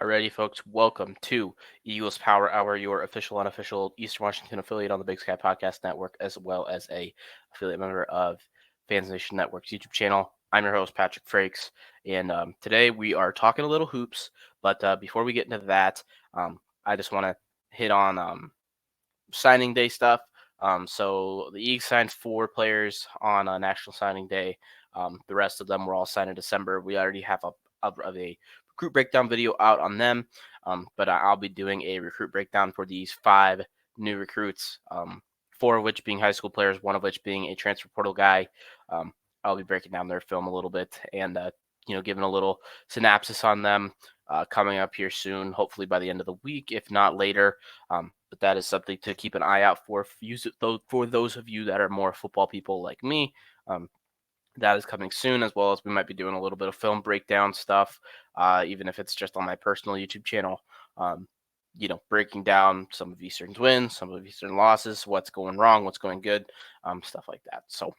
Alrighty, folks, welcome to Eagles Power Hour, your official, unofficial Eastern Washington affiliate on the Big Sky Podcast Network, as well as a affiliate member of Fans Nation Network's YouTube channel. I'm your host, Patrick Frakes, and today we are talking a little hoops. But before we get into that, I just want to hit on signing day stuff. So the Eagles signed 4 players on National Signing Day. The rest of them were all signed in December. We already have a recruit breakdown video out on them, but I'll be doing a recruit breakdown for these 5 new recruits, 4 of which being high school players, 1 of which being a transfer portal guy. I'll be breaking down their film a little bit and giving a little synopsis on them coming up here soon, hopefully by the end of the week, if not later. But that is something to keep an eye out for those of you that are more football people like me. That is coming soon, as well as we might be doing a little bit of film breakdown stuff, even if it's just on my personal YouTube channel. Breaking down some of Eastern's wins, some of Eastern losses, what's going wrong, what's going good, stuff like that. So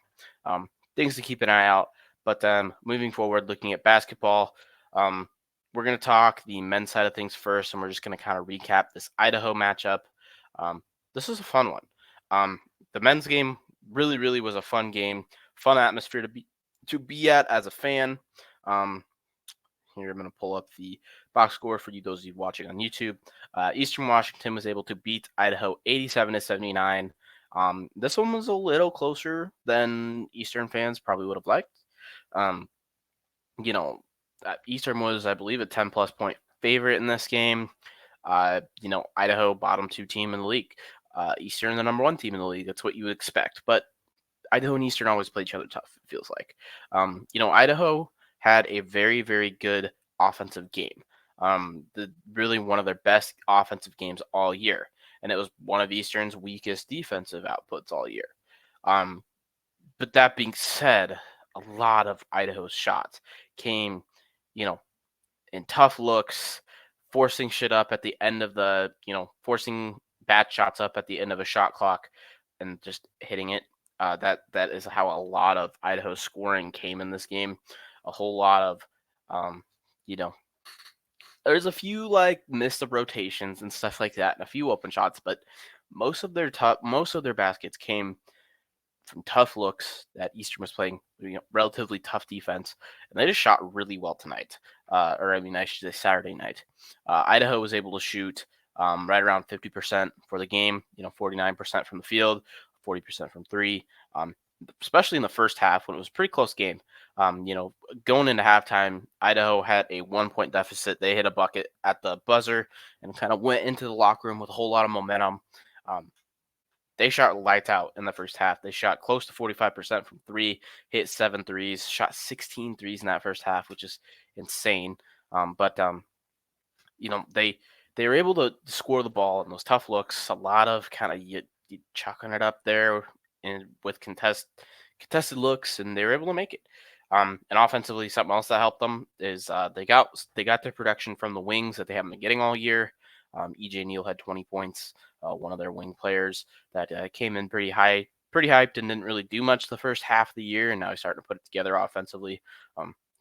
things to keep an eye out. But moving forward, looking at basketball, we're going to talk the men's side of things first, and we're just going to kind of recap this Idaho matchup. This is a fun one. The men's game really, really was a fun game, fun atmosphere to be at as a fan. Here I'm going to pull up the box score for those of you watching on YouTube. Eastern Washington was able to beat Idaho 87-79. This one was a little closer than Eastern fans probably would have liked. Eastern was, I believe, a 10-plus point favorite in this game. Idaho, bottom 2 team in the league. Eastern, the number 1 team in the league. That's what you would expect. But Idaho and Eastern always play each other tough, it feels like. Idaho had a very, very good offensive game. Really one of their best offensive games all year. And it was one of Eastern's weakest defensive outputs all year. But that being said, a lot of Idaho's shots came, in tough looks, forcing shit up at the end of forcing bad shots up at the end of a shot clock and just hitting it. That is how a lot of Idaho's scoring came in this game. A whole lot of, there's a few missed rotations and stuff like that, and a few open shots, but most of their baskets came from tough looks that Eastern was playing, relatively tough defense, and they just shot really well tonight. I should say Saturday night. Idaho was able to shoot right around 50% for the game. 49% from the field, 40% from 3. Especially in the first half when it was a pretty close game. Going into halftime, Idaho had a 1-point deficit. They hit a bucket at the buzzer and kind of went into the locker room with a whole lot of momentum. They shot lights out in the first half. They shot close to 45% from 3, hit 7 threes, shot 16 threes in that first half, which is insane. They were able to score the ball in those tough looks. A lot of kind of you chucking it up there and with contested looks, and they were able to make it. And offensively, something else that helped them is they got their production from the wings that they haven't been getting all year. EJ Neal had 20 points, one of their wing players that came in pretty hyped and didn't really do much the first half of the year, and now he's starting to put it together offensively.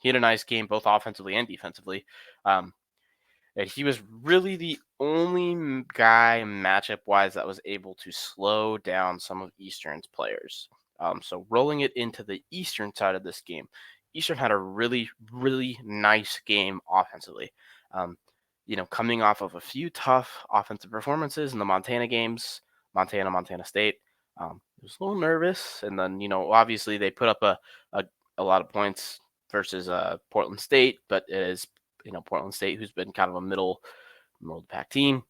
He had a nice game both offensively and defensively. And he was really the only guy matchup-wise that was able to slow down some of Eastern's players. So rolling it into the Eastern side of this game, Eastern had a really, really nice game offensively. Coming off of a few tough offensive performances in the Montana games, Montana State, it was a little nervous. And then, obviously they put up a lot of points versus Portland State, but it is, Portland State, who's been kind of a middle of the pack team.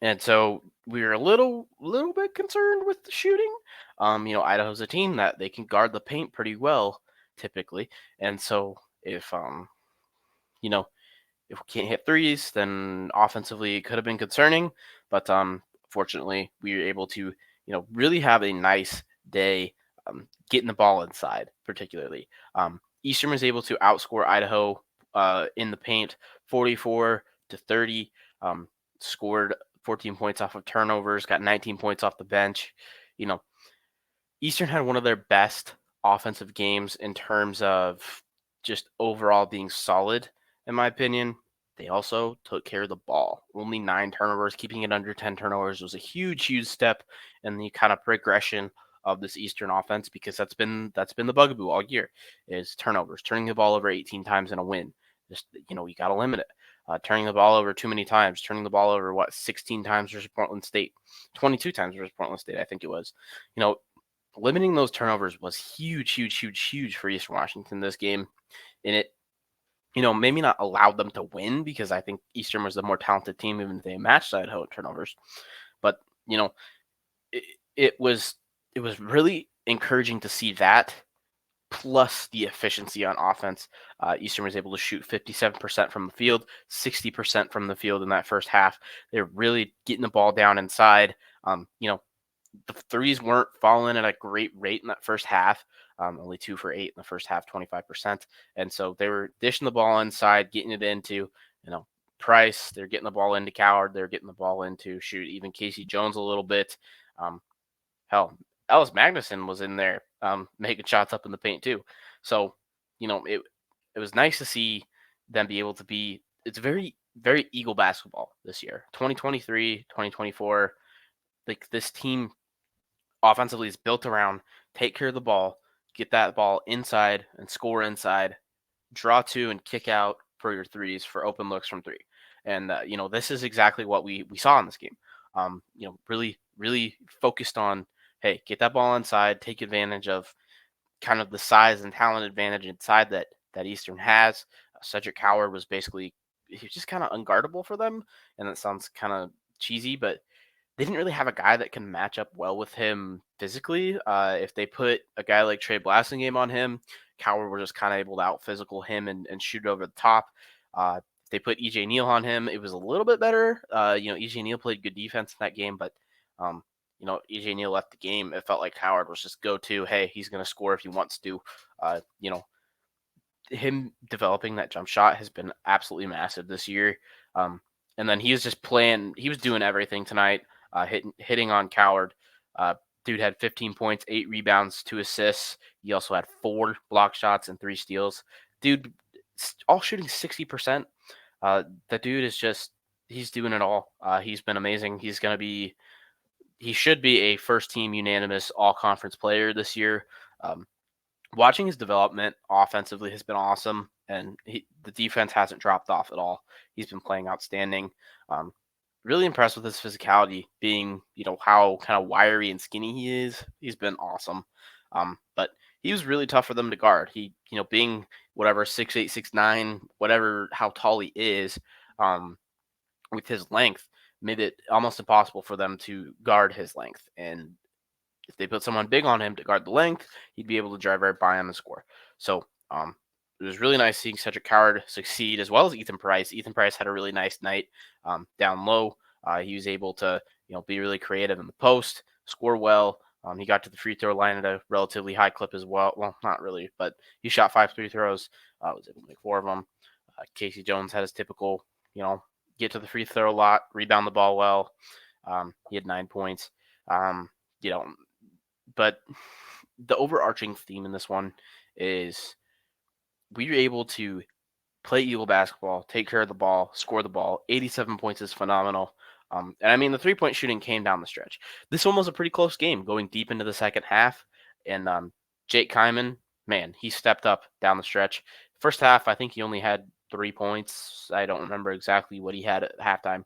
And so we were a little bit concerned with the shooting. Idaho's a team that they can guard the paint pretty well typically. And so if we can't hit threes, then offensively it could have been concerning. But fortunately, we were able to, really have a nice day getting the ball inside, particularly. Eastern was able to outscore Idaho in the paint 44-30, scored 14 points off of turnovers, got 19 points off the bench. Eastern had one of their best offensive games in terms of just overall being solid, in my opinion. They also took care of the ball. Only 9 turnovers, keeping it under 10 turnovers was a huge step in the kind of progression of this Eastern offense, because that's been the bugaboo all year is turnovers, turning the ball over 18 times in a win. Just you got to limit it. Turning the ball over too many times, turning the ball over 16 times versus Portland State, 22 times versus Portland State, I think it was. Limiting those turnovers was huge for Eastern Washington this game, and it maybe not allowed them to win, because I think Eastern was the more talented team, even if they matched Idaho in turnovers. But it, it was it was really encouraging to see that, plus the efficiency on offense. Eastern was able to shoot 57% from the field, 60% from the field in that first half. They're really getting the ball down inside. The threes weren't falling at a great rate in that first half. Only 2 for 8 in the first half, 25%. And so they were dishing the ball inside, getting it into, Price. They're getting the ball into Coward. They're getting the ball into even Casey Jones a little bit. Um, Hell, Ellis Magnuson was in there making shots up in the paint too. So, it was nice to see them be able to be. It's very, very Eagle basketball this year. 2023, 2024. Like, this team offensively is built around take care of the ball, get that ball inside and score inside, draw two and kick out for your threes for open looks from three. And this is exactly what we saw in this game. Really focused on, hey, get that ball inside, take advantage of kind of the size and talent advantage inside that Eastern has. Cedric Coward was basically, he was just kind of unguardable for them, and that sounds kind of cheesy, but they didn't really have a guy that can match up well with him physically. If they put a guy like Trey Blasingame on him, Coward was just kind of able to out physical him and shoot over the top. If they put EJ Neal on him, it was a little bit better. EJ Neal played good defense in that game, but EJ Neal left the game. It felt like Coward was just go to, hey, he's going to score if he wants to. Him developing that jump shot has been absolutely massive this year. And then he was just playing. He was doing everything tonight. Hitting on Coward. Dude had 15 points, 8 rebounds, 2 assists. He also had 4 block shots and 3 steals. Dude, all shooting 60%. The dude is just, he's doing it all. He's been amazing. He should be a first team unanimous all conference player this year. Watching his development offensively has been awesome, and the defense hasn't dropped off at all. He's been playing outstanding. Really impressed with his physicality, being, how kind of wiry and skinny he is. He's been awesome. But he was really tough for them to guard. He, being whatever 6'8", 6'9", whatever, how tall he is, with his length, made it almost impossible for them to guard his length. And if they put someone big on him to guard the length, he'd be able to drive right by him and score. So it was really nice seeing Cedric Coward succeed, as well as Ethan Price. Ethan Price had a really nice night down low. He was able to be really creative in the post, score well. He got to the free throw line at a relatively high clip as well. Well, not really, but he shot 5 free throws. Was able to make 4 of them. Casey Jones had his typical, get to the free throw a lot, rebound the ball well. He had 9 points. But the overarching theme in this one is we were able to play Eagle basketball, take care of the ball, score the ball. 87 points is phenomenal. And I mean, the 3-point shooting came down the stretch. This one was a pretty close game going deep into the second half. And Jake Kyman, man, he stepped up down the stretch. First half, I think he only had 3 points. I don't remember exactly what he had at halftime.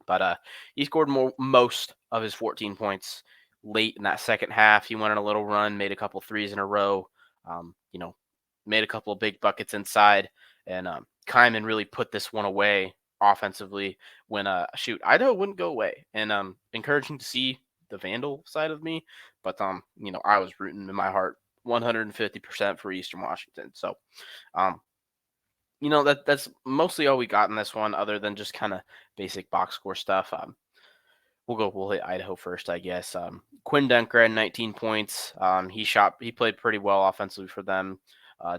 But he scored most of his 14 points late in that second half. He went on a little run, made a couple threes in a row, made a couple of big buckets inside. And Kyman really put this one away offensively when Idaho wouldn't go away. And encouraging to see the Vandal side of me. But I was rooting in my heart 150% for Eastern Washington. So that's mostly all we got in this one, other than just kind of basic box score stuff. We'll hit Idaho first, I guess. Quinn Denker had 19 points. He played pretty well offensively for them.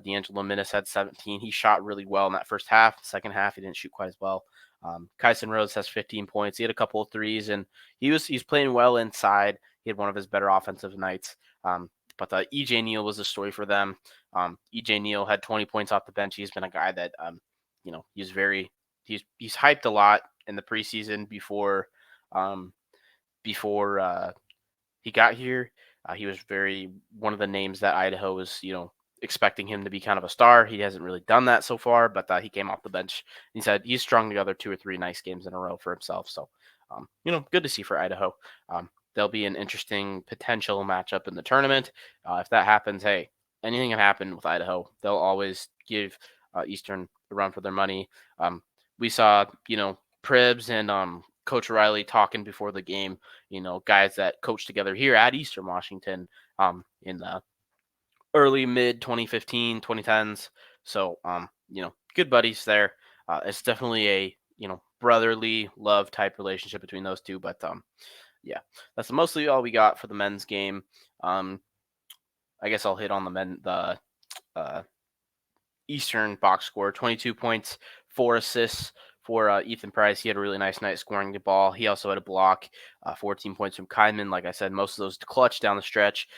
D'Angelo Minnis had 17. He shot really well in that first half. The second half, he didn't shoot quite as well. Kyson Rhodes has 15 points. He had a couple of threes, and he's playing well inside. He had one of his better offensive nights. But EJ Neal was the story for them. EJ Neal had 20 points off the bench. He's been a guy that, he's very he's hyped a lot in the preseason before he got here. He was one of the names that Idaho was, expecting him to be kind of a star. He hasn't really done that so far, but he came off the bench. He said he's strung together 2 or 3 nice games in a row for himself. So, good to see for Idaho. There'll be an interesting potential matchup in the tournament. If that happens, hey, anything can happen with Idaho. They'll always give Eastern a run for their money. We saw, Pribs and Coach Riley talking before the game, guys that coached together here at Eastern Washington in the early mid 2015 2010s. So good buddies there. It's definitely a brotherly love type relationship between those two. But yeah, that's mostly all we got for the men's game. I guess I'll hit on the uh, Eastern box score: 22 points, 4 assists for Ethan Price. He had a really nice night scoring the ball. He also had a block, 14 points from Kyman. Like I said, most of those clutch down the stretch.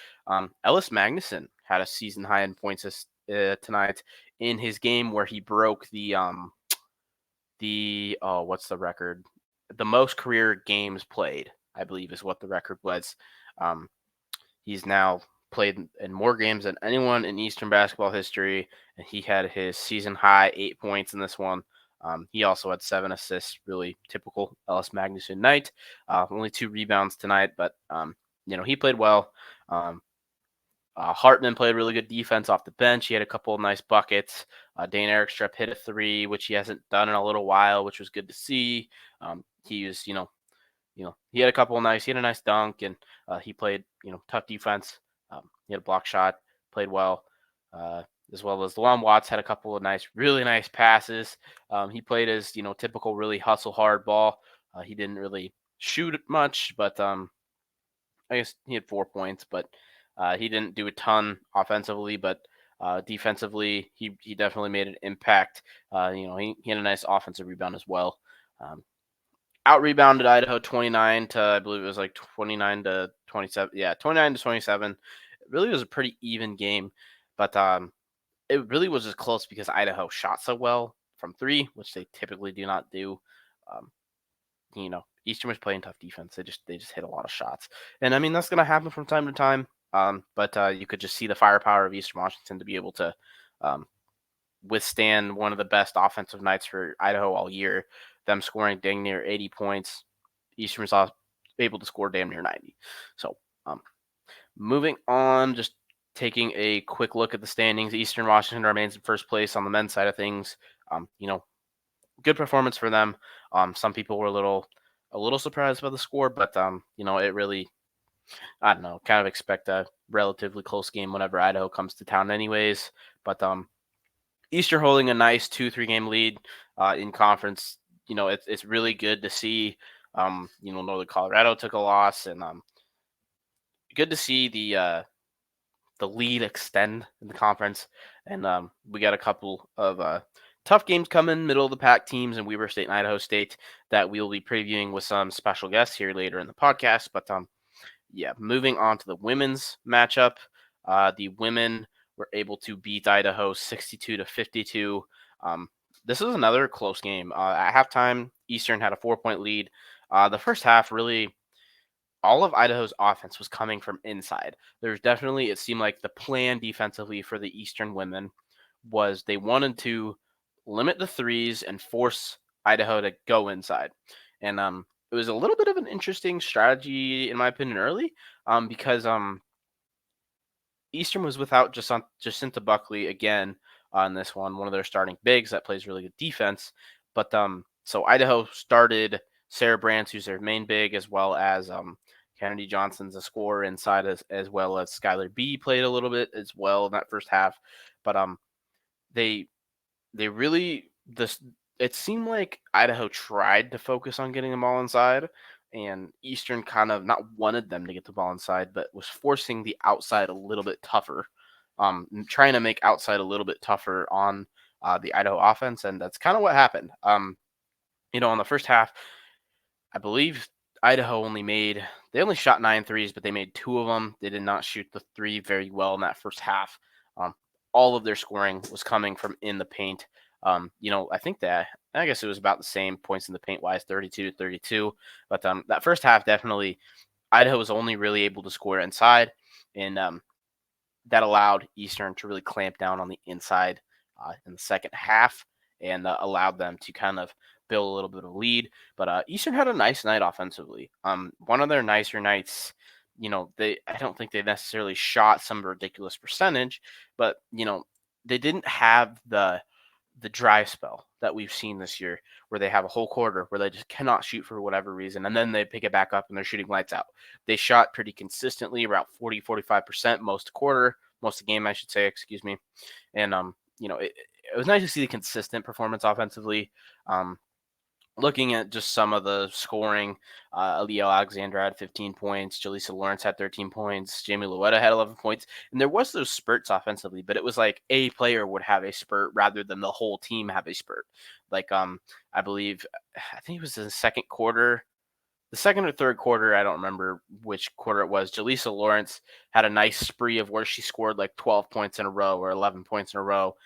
Ellis Magnuson had a season high in points tonight in his game where he broke what's the record? The most career games played, I believe, is what the record was. He's now played in more games than anyone in Eastern basketball history, and he had his season high 8 points in this one. He also had 7 assists, really typical Ellis Magnuson night. Only 2 rebounds tonight, but he played well. Hartman played really good defense off the bench. He had a couple of nice buckets. Dane Erickstrup hit a 3, which he hasn't done in a little while, which was good to see. He was, he had a couple of he had a nice dunk, and he played, tough defense. He had a block shot, played well, as well as Luan Watts had a couple of really nice passes. He played his, typical really hustle hard ball. He didn't really shoot much, but I guess he had 4 points, but he didn't do a ton offensively, but defensively, he definitely made an impact. He had a nice offensive rebound as well. Out rebounded Idaho 29 to, I believe it was like 29 to 27. Yeah, 29 to 27. It really was a pretty even game, but it really was just close because Idaho shot so well from 3, which they typically do not do. Eastern was playing tough defense. They just hit a lot of shots, and I mean that's going to happen from time to time. But you could just see the firepower of Eastern Washington to be able to withstand one of the best offensive nights for Idaho all year. Them scoring dang near 80 points. Eastern was able to score damn near 90. So moving on, just taking a quick look at the standings. Eastern Washington remains in first place on the men's side of things. Good performance for them. Some people were a little surprised by the score, but it really, I don't know, kind of expect a relatively close game whenever Idaho comes to town anyways. But Eastern holding a nice 2-3 game lead in conference. It's really good to see. Northern Colorado took a loss, and good to see the lead extend in the conference. And we got a couple of tough games coming, middle of the pack teams in Weber State and Idaho State that we'll be previewing with some special guests here later in the podcast. But moving on to the women's matchup, the women were able to beat Idaho 62 to 52. This is another close game. At halftime, Eastern had a 4-point lead. The first half, really, all of Idaho's offense was coming from inside. It seemed like the plan defensively for the Eastern women was they wanted to limit the threes and force Idaho to go inside. And it was a little bit of an interesting strategy, in my opinion, early, because Eastern was without Jacinta Buckley again on this one of their starting bigs that plays really good defense. But so Idaho started Sarah Brands, who's their main big, as well as Kennedy Johnson's a scorer inside, as well as Skylar B played a little bit as well in that first half. But they really it seemed like Idaho tried to focus on getting the ball inside, and Eastern kind of not wanted them to get the ball inside, but was forcing the outside a little bit tougher, trying to make outside a little bit tougher on the Idaho offense, and that's kind of what happened. In the first half, I believe Idaho they only shot 9 threes, but they made 2 of them. They did not shoot the 3 very well in that first half. All of their scoring was coming from in the paint. I think that I guess it was about the same points in the paint wise, 32-32. But that first half, definitely Idaho was only really able to score inside, and that allowed Eastern to really clamp down on the inside in the second half, and allowed them to kind of build a little bit of lead. But Eastern had a nice night offensively. One of their nicer nights. I don't think they necessarily shot some ridiculous percentage, but they didn't have the dry spell that we've seen this year, where they have a whole quarter where they just cannot shoot for whatever reason, and then they pick it back up and they're shooting lights out. They shot pretty consistently, about 40-45% most of the game, I should say, excuse me. And it was nice to see the consistent performance offensively. Looking at just some of the scoring, Aaliyah Alexandra had 15 points, Jaleesa Lawrence had 13 points, Jamie Luetta had 11 points, and there was those spurts offensively, but it was like a player would have a spurt rather than the whole team have a spurt. Like I think it was in the second quarter, the second or third quarter, I don't remember which quarter it was. Jaleesa Lawrence had a nice spree of where she scored like 12 points in a row or 11 points in a row.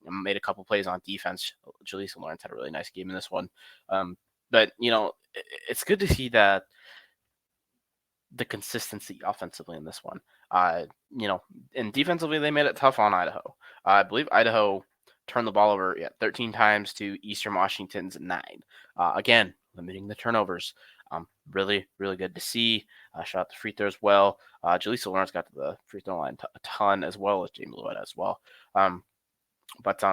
Made a couple plays on defense. Jaleesa Lawrence had a really nice game in this one. But it's good to see that the consistency offensively in this one. And defensively they made it tough on Idaho. I believe Idaho turned the ball over 13 times to Eastern Washington's 9. Again, limiting the turnovers. Really, really good to see. Shot the free throws well. Jaleesa Lawrence got to the free throw line a ton, as well as Jamie Luetta as well. But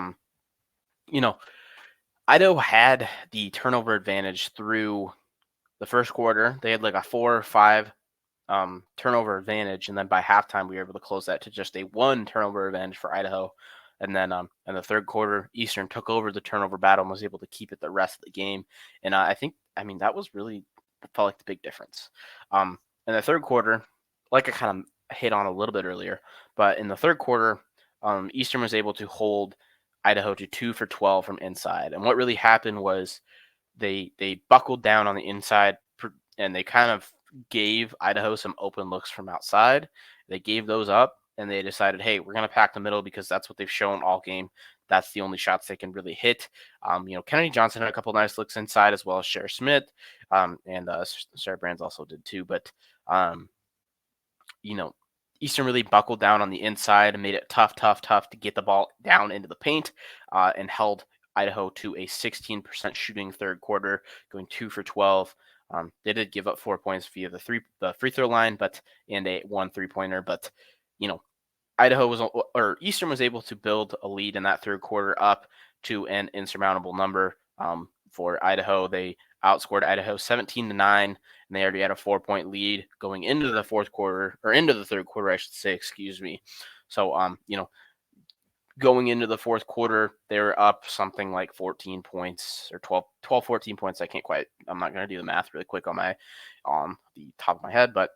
Idaho had the turnover advantage through the first quarter. They had like a 4 or 5 turnover advantage, and then by halftime we were able to close that to just a 1 turnover advantage for Idaho. And then in the third quarter, Eastern took over the turnover battle and was able to keep it the rest of the game. And that was really felt like the big difference. In the third quarter, like I kind of hit on a little bit earlier, but in the third quarter, Eastern was able to hold Idaho to 2 for 12 from inside. And what really happened was they buckled down on the inside, and they kind of gave Idaho some open looks from outside. They gave those up, and they decided, hey, we're going to pack the middle because that's what they've shown all game. That's the only shots they can really hit. Kennedy Johnson had a couple nice looks inside, as well as Cher Smith, and Sarah Brands also did too. But Eastern really buckled down on the inside and made it tough to get the ball down into the paint, and held Idaho to a 16% shooting third quarter, going 2 for 12. They did give up 4 points via the free throw line, and a 1 3-pointer. But Eastern was able to build a lead in that third quarter up to an insurmountable number. For Idaho, they outscored Idaho 17-9, and they already had a 4-point lead going into the fourth quarter, or into the third quarter, I should say, excuse me. So, going into the fourth quarter, they were up something like 14 points or 12, 14 points. I'm not going to do the math really quick on the top of my head, but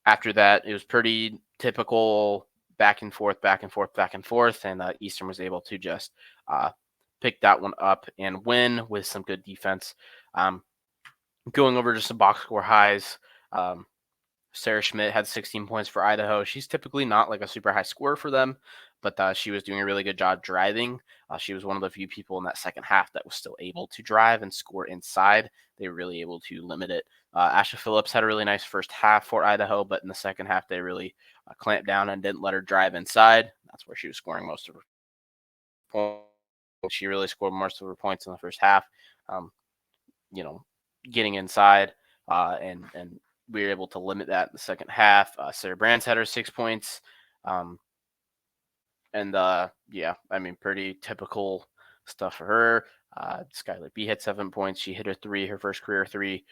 after that, it was pretty typical back and forth, and Eastern was able to just pick that one up and win with some good defense. Going over to some box score highs, Sarah Schmidt had 16 points for Idaho. She's typically not like a super high scorer for them, but she was doing a really good job driving. She was one of the few people in that second half that was still able to drive and score inside. They were really able to limit it. Asha Phillips had a really nice first half for Idaho, but in the second half, they really clamped down and didn't let her drive inside. That's where she was scoring most of her points. She really scored most of her points in the first half, getting inside, and we were able to limit that in the second half. Sarah Brands had her 6 points. Pretty typical stuff for her. Skylar B had 7 points. She hit her first career 3.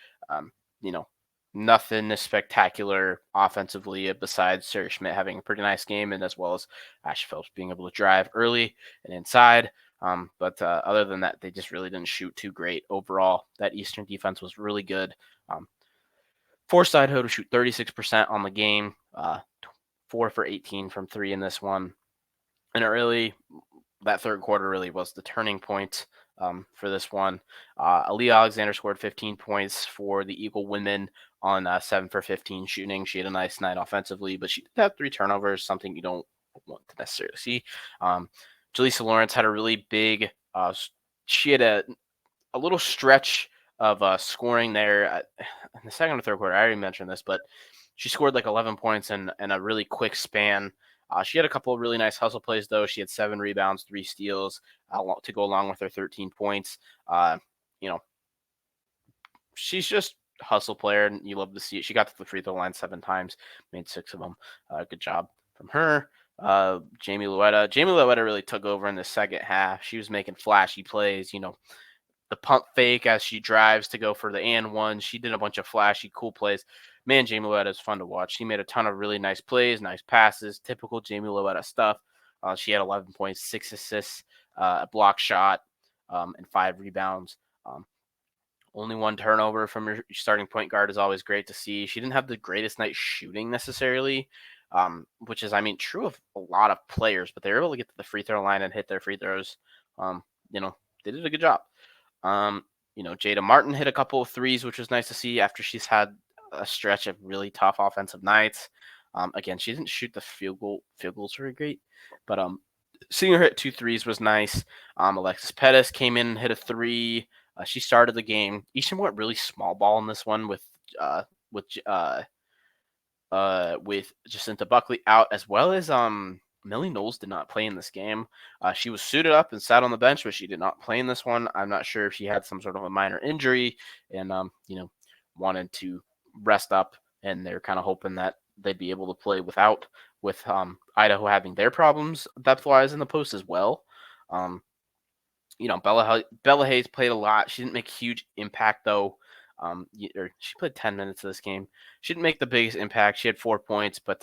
Nothing spectacular offensively besides Sarah Schmidt having a pretty nice game, and as well as Asha Phillips being able to drive early and inside. But other than that, they just really didn't shoot too great overall. That Eastern defense was really good. Forced Idaho to shoot 36% on the game, 4 for 18 from 3 in this one. And that third quarter really was the turning point for this one. Aaliyah Alexander scored 15 points for the Eagle women on 7 for 15 shooting. She had a nice night offensively, but she did have 3 turnovers, something you don't want to necessarily see. Jaleesa Lawrence had a really big she had a little stretch of scoring there in the second or third quarter. I already mentioned this, but she scored like 11 points in a really quick span. She had a couple of really nice hustle plays, though. She had 7 rebounds, 3 steals to go along with her 13 points. You know, she's just a hustle player, and you love to see it. She got to the free throw line 7 times, made 6 of them. Good job from her. Jamie Luetta really took over in the second half. She was making flashy plays, the pump fake as she drives to go for the and one. She did a bunch of flashy, cool plays. Man, Jamie Lowetta is fun to watch. She made a ton of really nice plays, nice passes, typical Jamie Lowetta stuff. She had 11 points, 6 assists, a block shot, and 5 rebounds. Only 1 turnover from your starting point guard is always great to see. She didn't have the greatest night shooting necessarily, which is, true of a lot of players, but they were able to get to the free throw line and hit their free throws. They did a good job. Jada Martin hit a couple of threes, which was nice to see after she's had a stretch of really tough offensive nights. Again, she didn't shoot the field goals very great, but seeing her hit 2 threes was nice. Alexis Pettis came in and hit a 3. She started the game. Eastern went really small ball in this one with Jacinta Buckley out, as well as Millie Knowles did not play in this game. She was suited up and sat on the bench, but she did not play in this one. I'm not sure if she had some sort of a minor injury and, wanted to rest up, and they're kind of hoping that they'd be able to play with Idaho having their problems depth-wise in the post as well. Bella Hayes played a lot. She didn't make a huge impact, though. She played 10 minutes of this game. She didn't make the biggest impact. She had 4 points, but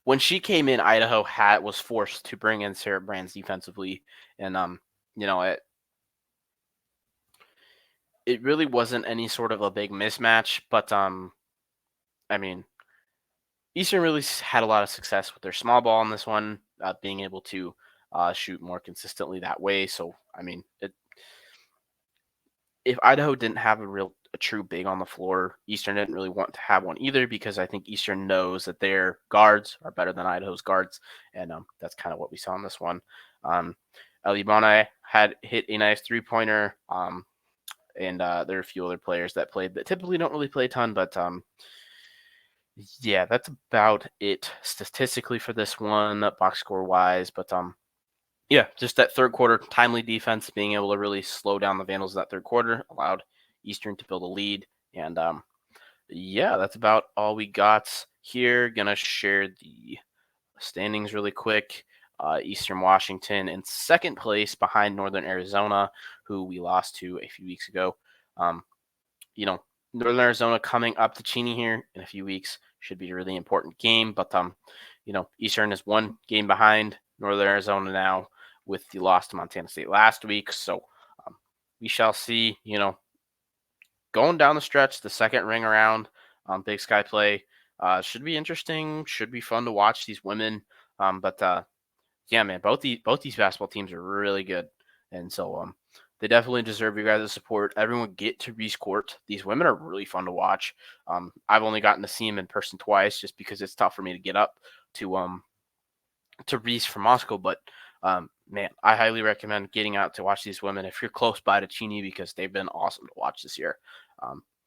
when she came in, Idaho was forced to bring in Sarah Brands defensively, and it really wasn't any sort of a big mismatch. But Eastern really had a lot of success with their small ball in this one, being able to shoot more consistently that way. So if Idaho didn't have a true big on the floor, Eastern didn't really want to have one either, because I think Eastern knows that their guards are better than Idaho's guards, and that's kind of what we saw in this one. Ellie Bonai had hit a nice 3-pointer, and there are a few other players that played that typically don't really play a ton, but yeah, that's about it statistically for this one, box score wise. But yeah, just that third quarter timely defense, being able to really slow down the Vandals in that third quarter, allowed Eastern to build a lead. And yeah, that's about all we got here. Gonna share the standings really quick. Eastern Washington in second place behind Northern Arizona, who we lost to a few weeks ago. Northern Arizona coming up to Cheney here in a few weeks should be a really important game. But Eastern is 1 game behind Northern Arizona now, with the loss to Montana State last week. So we shall see, going down the stretch, the second ring around Big Sky play should be interesting, should be fun to watch these women. But yeah, man, both these basketball teams are really good. And so they definitely deserve your guys' support. Everyone get to Reese Court. These women are really fun to watch. I've only gotten to see them in person twice, just because it's tough for me to get up to Reese from Moscow. But man, I highly recommend getting out to watch these women if you're close by to Cheney, because they've been awesome to watch this year.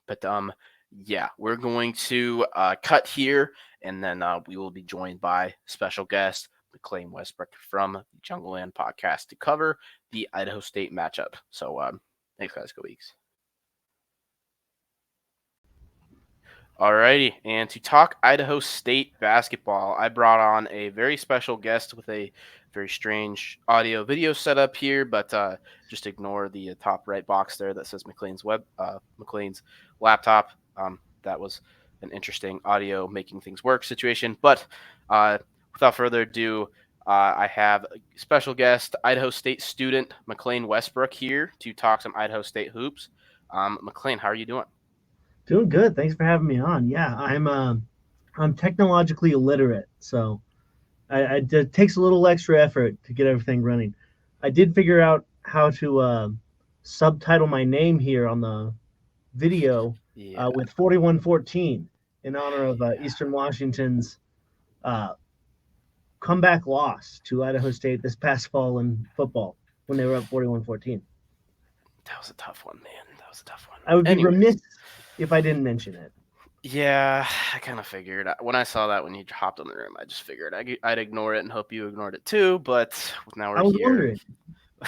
But yeah, we're going to cut here, and then we will be joined by special guest Maclane Westbrook from the Jungleland podcast to cover the Idaho State matchup. So thanks, guys. Go Eagles. Alrighty, and to talk Idaho State basketball, I brought on a very special guest with a very strange audio video setup here, but just ignore the top right box there that says Maclane's laptop. That was an interesting audio making things work situation. But without further ado, I have a special guest, Idaho State student Maclane Westbrook, here to talk some Idaho State hoops. Maclane, how are you doing? Doing good. Thanks for having me on. Yeah, I'm technologically illiterate, so it takes a little extra effort to get everything running. I did figure out how to subtitle my name here on the video with 4114 in honor of Eastern Washington's comeback loss to Idaho State this past fall in football when they were up 41-14. That was a tough one, man. That was a tough one. I would be Anyways, remiss if I didn't mention it. yeah, I kind of figured when I saw that when you hopped on the room, I just figured I'd ignore it and hope you ignored it too. But now I we're was here. wondering.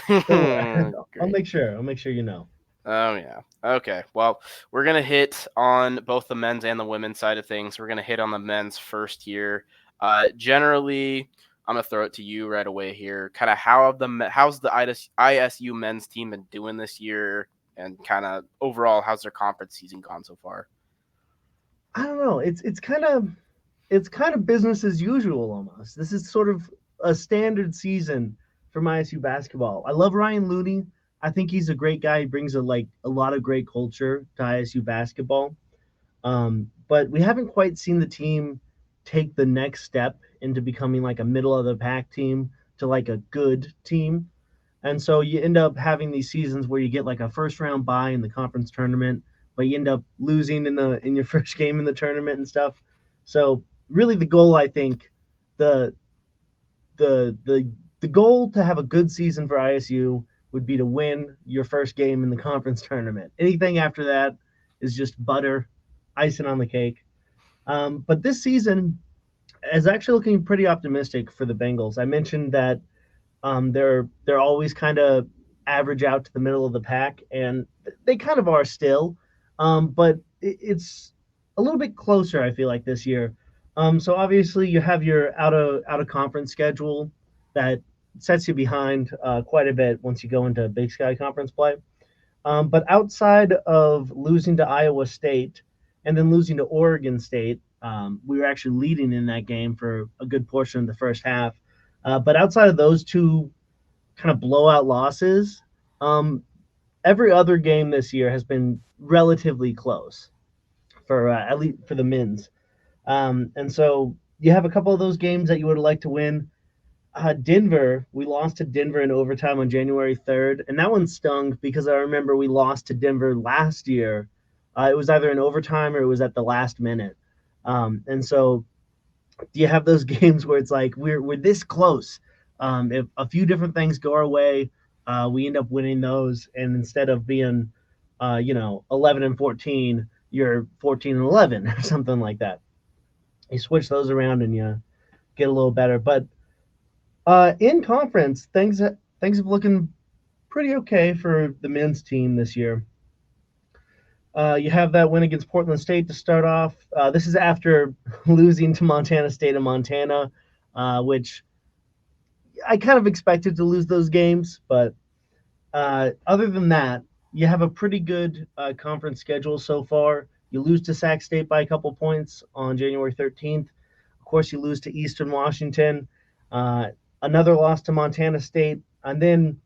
Don't worry. I'll Great. make sure. I'll make sure you know. Oh yeah. Okay. Well, we're gonna hit on both the men's and the women's side of things. We're gonna hit on the men's first here. Generally, I'm gonna throw it to you right away here. Kind of how's the ISU men's team been doing this year, and kind of overall, how's their conference season gone so far? I don't know. It's kind of business as usual almost. This is sort of a standard season for ISU basketball. I love Ryan Looney. I think he's a great guy. He brings a lot of great culture to ISU basketball. But we haven't quite seen the team take the next step into becoming like a middle of the pack team to like a good team. And so you end up having these seasons where you get like a first round bye in the conference tournament, but you end up losing in your first game in the tournament and stuff. So really the goal, I think, the the goal to have a good season for ISU would be to win your first game in the conference tournament. Anything after that is just butter, icing on the cake. But this season is actually looking pretty optimistic for the Bengals. I mentioned that they're always kind of average out to the middle of the pack, and they kind of are still, but it's a little bit closer. I feel like this year. So obviously you have your out of conference schedule that sets you behind quite a bit once you go into Big Sky Conference play. But outside of losing to Iowa State and then losing to Oregon State, we were actually leading in that game for a good portion of the first half. But outside of those two kind of blowout losses, um, every other game this year has been relatively close for at least for the men's. And so you have a couple of those games that you would like to win. Denver, we lost to Denver in overtime on January 3rd, and that one stung because I remember we lost to Denver last year. It was either in overtime or it was at the last minute. And so you have those games where it's like we're this close. If a few different things go our way, we end up winning those, and instead of being, 11-14, you're 14-11 or something like that. You switch those around and you get a little better. But in conference, things have looking pretty okay for the men's team this year. You have that win against Portland State to start off. This is after losing to Montana State and Montana, which I kind of expected to lose those games. But other than that, you have a pretty good conference schedule so far. You lose to Sac State by a couple points on January 13th. Of course, you lose to Eastern Washington. Another loss to Montana State. And then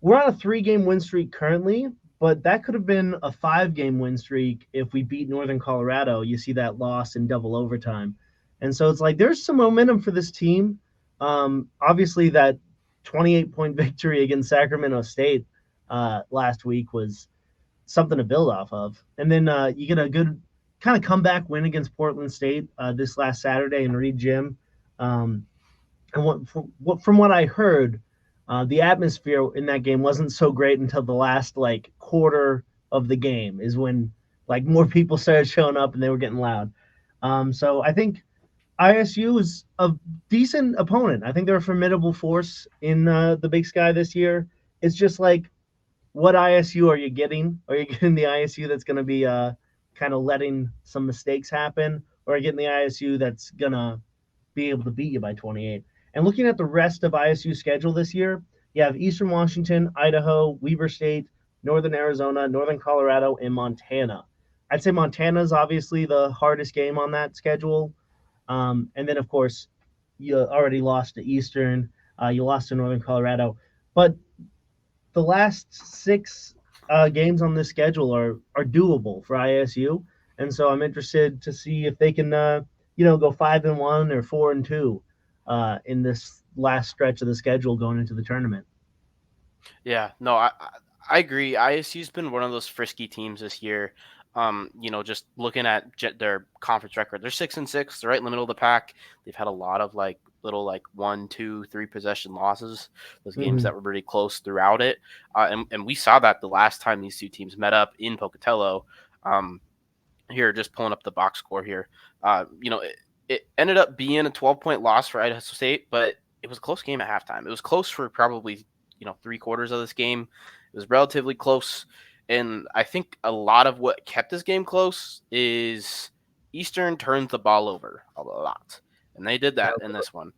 we're on a 3-game win streak currently, but that could have been a 5-game win streak if we beat Northern Colorado. You see that loss in double overtime. And so it's like there's some momentum for this team. Obviously, that 28-point victory against Sacramento State last week was something to build off of. And then you get a good kind of comeback win against Portland State this last Saturday in Reed Gym. And from what I heard, the atmosphere in that game wasn't so great until the last like quarter of the game is when like more people started showing up and they were getting loud. So I think ISU is a decent opponent. I think they're a formidable force in the Big Sky this year. It's just like, what ISU are you getting? Are you getting the ISU that's going to be kind of letting some mistakes happen, or are you getting the ISU that's going to be able to beat you by 28? And looking at the rest of ISU's schedule this year, you have Eastern Washington, Idaho, Weber State, Northern Arizona, Northern Colorado, and Montana. I'd say Montana is obviously the hardest game on that schedule. And then, of course, you already lost to Eastern. You lost to Northern Colorado. But the last 6 games on this schedule are doable for ISU. And so I'm interested to see if they can, go 5-1 or 4-2 in this last stretch of the schedule going into the tournament. Yeah, no, I agree. ISU's been one of those frisky teams this year. Just looking at their conference record, they're 6-6. They're right in the middle of the pack. They've had a lot of like little like 1, 2, 3 possession losses. Those games Mm-hmm. that were pretty close throughout it, and we saw that the last time these two teams met up in Pocatello. Um, Here, just pulling up the box score here. It ended up being a 12-point loss for Idaho State, but it was a close game at halftime. It was close for probably 3 quarters of this game. It was relatively close, and I think a lot of what kept this game close is Eastern turned the ball over a lot, and they did that in this one.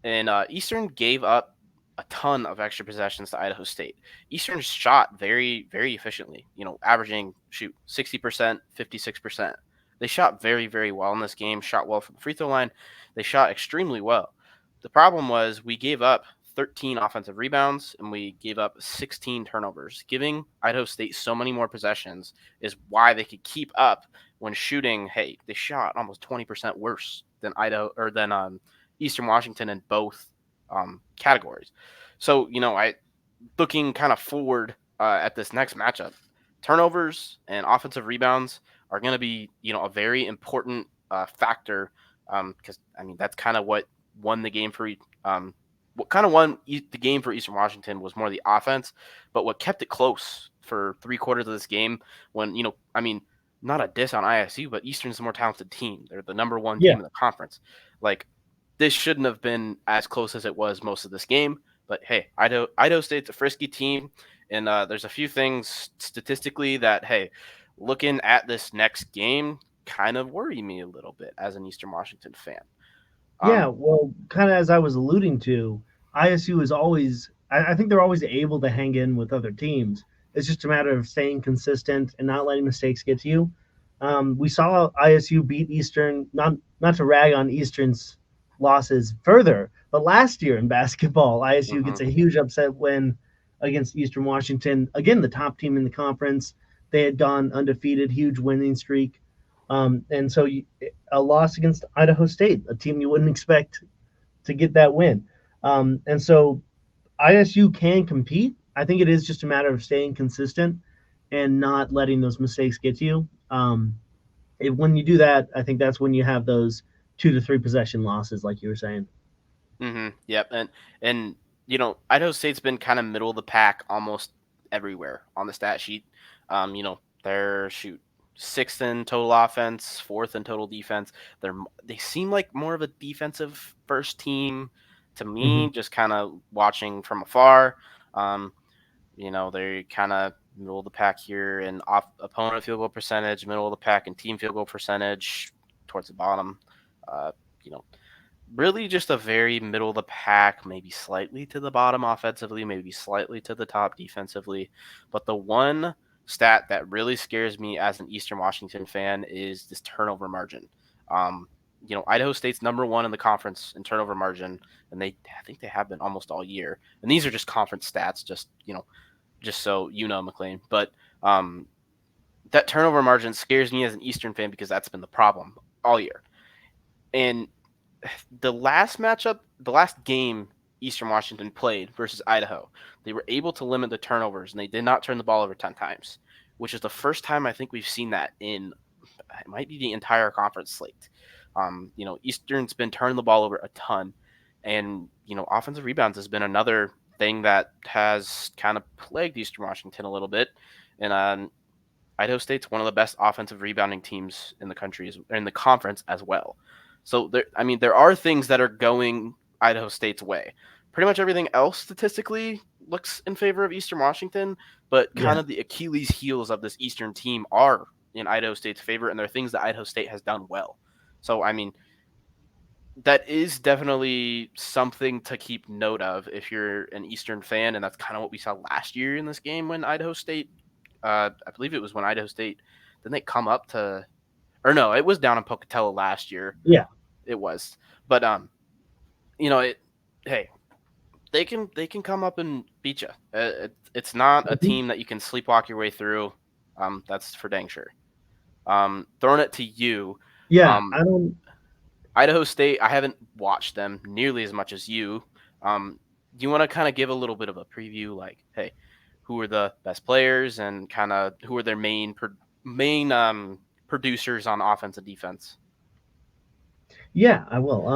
And Eastern gave up a ton of extra possessions to Idaho State. Eastern shot very, very efficiently, averaging 60%, 56%. They shot very, very well in this game, shot well from the free throw line. They shot extremely well. The problem was we gave up 13 offensive rebounds and we gave up 16 turnovers. Giving Idaho State so many more possessions is why they could keep up when shooting. Hey, they shot almost 20% worse than Idaho or than Eastern Washington in both categories. So, I looking kind of forward at this next matchup, turnovers and offensive rebounds are going to be, a very important factor because that's kind of what won the game for what kind of won the game for Eastern Washington was more the offense, but what kept it close for 3 quarters of this game when not a diss on ISU, but Eastern's the more talented team. They're the number one Yeah. team in the conference. Like this shouldn't have been as close as it was most of this game. But hey, Idaho State's a frisky team, and there's a few things statistically that hey, looking at this next game, kind of worry me a little bit as an Eastern Washington fan. Yeah, Um, well, kind of as I was alluding to, ISU is always, I think they're always able to hang in with other teams. It's just a matter of staying consistent and not letting mistakes get to you. We saw ISU beat Eastern, not to rag on Eastern's losses further, but last year in basketball, ISU mhm. gets a huge upset win against Eastern Washington. Again, the top team in the conference. They had gone undefeated, huge winning streak. And so a loss against Idaho State, a team you wouldn't expect to get that win. And so ISU can compete. I think it is just a matter of staying consistent and not letting those mistakes get to you. When you do that, I think that's when you have those 2 to 3 possession losses, like you were saying. Yep. And Idaho State's been kind of middle of the pack almost everywhere on the stat sheet. They're sixth in total offense, fourth in total defense. They seem like more of a defensive first team to Mm-hmm. me, just kind of watching from afar. Um, they're kind of middle of the pack here in off opponent field goal percentage, middle of the pack in team field goal percentage, towards the bottom. Uh, you know, Really just a very middle of the pack, maybe slightly to the bottom offensively, maybe slightly to the top defensively. But the one stat that really scares me as an Eastern Washington fan is this turnover margin. Um, Idaho State's number one in the conference in turnover margin, and I think they have been almost all year. And these are just conference stats, just so Maclane. But that turnover margin scares me as an Eastern fan because that's been the problem all year. And the last game Eastern Washington played versus Idaho, they were able to limit the turnovers and they did not turn the ball over 10 times, which is the first time I think we've seen that in it might be the entire conference slate. Eastern's been turning the ball over a ton, and offensive rebounds has been another thing that has kind of plagued Eastern Washington a little bit. And Idaho State's one of the best offensive rebounding teams in the country, in the conference as well. So there are things that are going Idaho State's way. Pretty much everything else statistically looks in favor of Eastern Washington, but kind Yeah. of the Achilles heels of this Eastern team are in Idaho State's favor, and there are things that Idaho State has done well. So that is definitely something to keep note of if you're an Eastern fan, and that's kind of what we saw last year in this game when Idaho State I believe it was when Idaho State didn't they come up to or no, it was down in Pocatello last year. Yeah. It was. But it hey, they can come up and beat you. It's not a Mhm. team that you can sleepwalk your way through. That's for dang sure. Throwing it to you. Yeah. Um, I don't. Idaho State, I haven't watched them nearly as much as you. Do you want to kind of give a little bit of a preview, like, hey, who are the best players and kind of who are their main producers on offense and defense? Yeah, I will.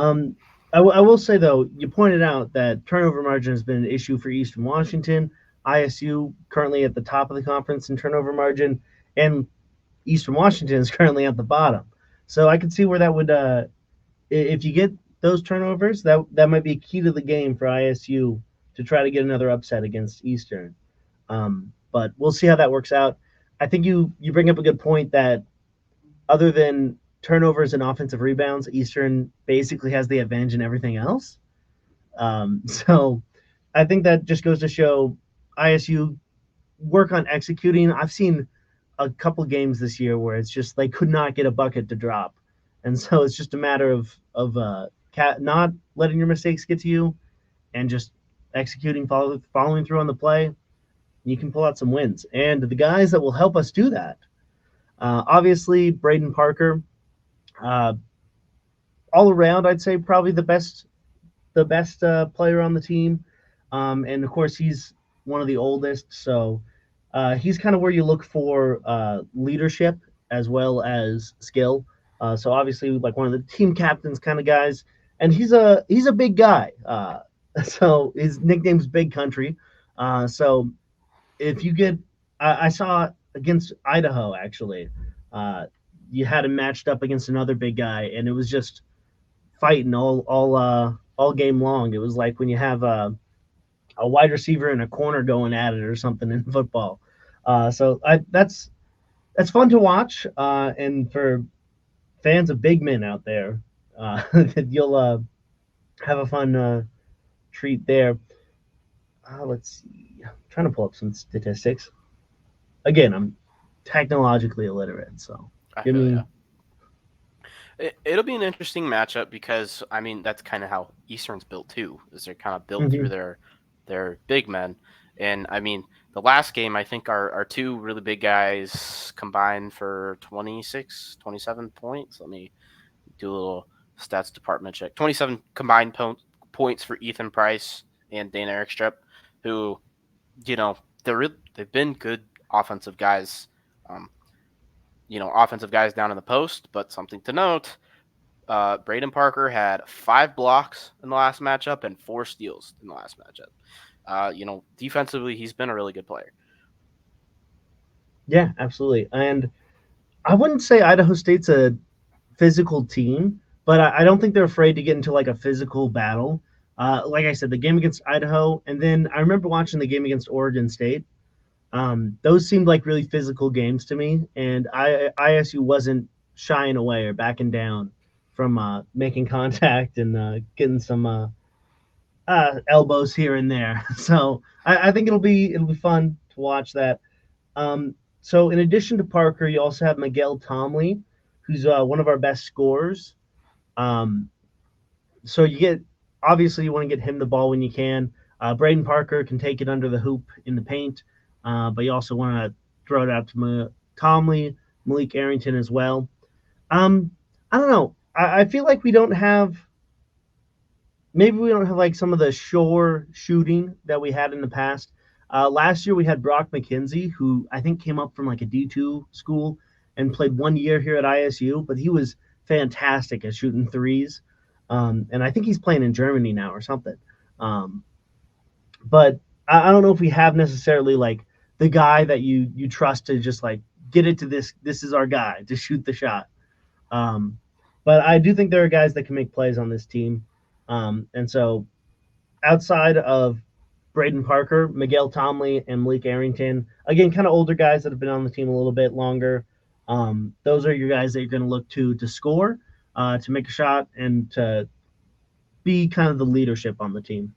I will say though, you pointed out that turnover margin has been an issue for Eastern Washington. ISU currently at the top of the conference in turnover margin, and Eastern Washington is currently at the bottom. So I can see where that would, if you get those turnovers, that might be a key to the game for ISU to try to get another upset against Eastern. But we'll see how that works out. I think you bring up a good point that other than turnovers and offensive rebounds, Eastern basically has the advantage in everything else. So I think that just goes to show ISU work on executing. I've seen a couple games this year where it's just they could not get a bucket to drop, and so it's just a matter of not letting your mistakes get to you and just executing, following through on the play. You can pull out some wins, and the guys that will help us do that, obviously Braden Parker, uh, all around I'd say probably the best player on the team. And of course, he's one of the oldest, so he's kind of where you look for leadership as well as skill. So obviously, like one of the team captains kind of guys, and he's a big guy. So his nickname's Big Country. So if you get, I saw against Idaho actually, uh, you had him matched up against another big guy, and it was just fighting all game long. It was like when you have a wide receiver and a corner going at it or something in football. That's fun to watch, and for fans of big men out there, you'll have a fun treat there. Let's see. I'm trying to pull up some statistics. Again, I'm technologically illiterate, so I give feel me. yeah. It'll be an interesting matchup because I mean that's kind of how Eastern's built too. Is they're kind of built through Mhm. their big men, and I mean the last game I think our two really big guys combined for 26, 27 points. Let me do a little stats department check. 27 combined points for Ethan Price and Dane Erickstrip, who they've been good offensive guys. Um, offensive guys down in the post, but something to note Braden Parker had 5 blocks in the last matchup and 4 steals in the last matchup. Defensively, he's been a really good player. Yeah, absolutely. And I wouldn't say Idaho State's a physical team, but I don't think they're afraid to get into like a physical battle. Like I said, the game against Idaho, and then I remember watching the game against Oregon State. Those seemed like really physical games to me, and ISU wasn't shying away or backing down from making contact and getting some elbows here and there. So I think it'll be fun to watch that. So in addition to Parker, you also have Miguel Tomley, who's one of our best scorers. Um, so you get obviously you want to get him the ball when you can. Braden Parker can take it under the hoop in the paint, but you also want to throw it out to Tomley, Malik Arrington as well. Um, I don't know. I feel like we don't have like some of the shore shooting that we had in the past. Last year we had Brock McKenzie, who I think came up from like a D2 school and played 1 year here at ISU, but he was fantastic at shooting threes. And I think he's playing in Germany now or something. Um, but I don't know if we have necessarily like the guy that you trust to just like get it to this. This is our guy to shoot the shot. Um, but I do think there are guys that can make plays on this team. And so outside of Braden Parker, Miguel Tomley, and Malik Arrington, again, kind of older guys that have been on the team a little bit longer. Those are your guys that you're going to look to score, to make a shot, and to be kind of the leadership on the team.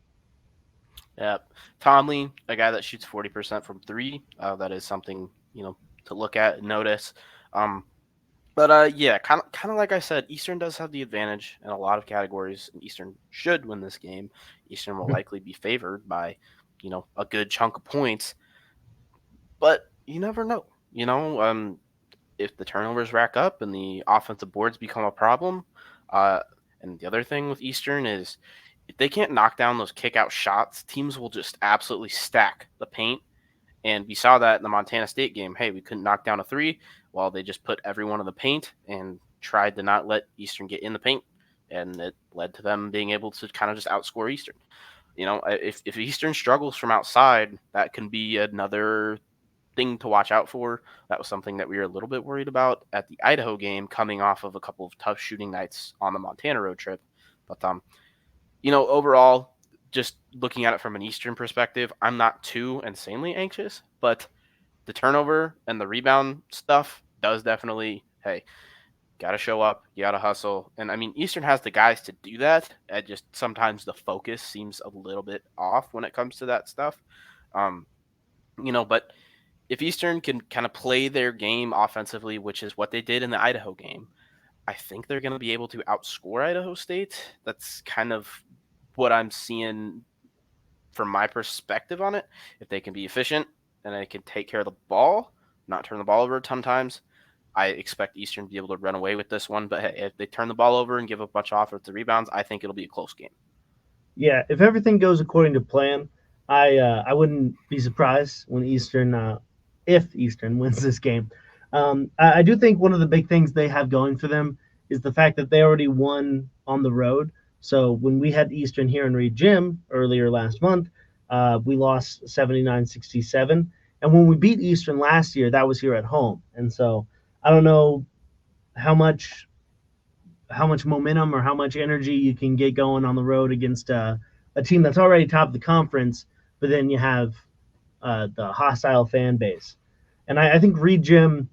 Yep. Tomley, a guy that shoots 40% from three. That is something to look at and notice. Um, but yeah, kind of like I said, Eastern does have the advantage in a lot of categories, and Eastern should win this game. Eastern will likely be favored by a good chunk of points, but you never know. If the turnovers rack up and the offensive boards become a problem. Uh, and the other thing with Eastern is if they can't knock down those kick out shots, teams will just absolutely stack the paint. And we saw that in the Montana State game. Hey, we couldn't knock down a three. Well, they just put everyone in the paint and tried to not let Eastern get in the paint. and it led to them being able to kind of just outscore Eastern. If Eastern struggles from outside, that can be another thing to watch out for. That was something that we were a little bit worried about at the Idaho game, coming off of a couple of tough shooting nights on the Montana road trip. But overall, just looking at it from an Eastern perspective, I'm not too insanely anxious, but the turnover and the rebound stuff does definitely, hey, got to show up, you got to hustle. And I mean, Eastern has the guys to do that. And just sometimes the focus seems a little bit off when it comes to that stuff. Um, but if Eastern can kind of play their game offensively, which is what they did in the Idaho game, I think they're going to be able to outscore Idaho State. That's kind of what I'm seeing from my perspective on it. If they can be efficient and they can take care of the ball, not turn the ball over a ton of times, I expect Eastern to be able to run away with this one. But hey, if they turn the ball over and give a bunch of offensive rebounds, I think it'll be a close game. Yeah, if everything goes according to plan, I wouldn't be surprised when if Eastern wins this game. I do think one of the big things they have going for them is the fact that they already won on the road. So when we had Eastern here in Reed Gym earlier last month, we lost 79-67. And when we beat Eastern last year, that was here at home. And so I don't know how much momentum or how much energy you can get going on the road against a team that's already top of the conference, but then you have the hostile fan base. And I think Reed Gym,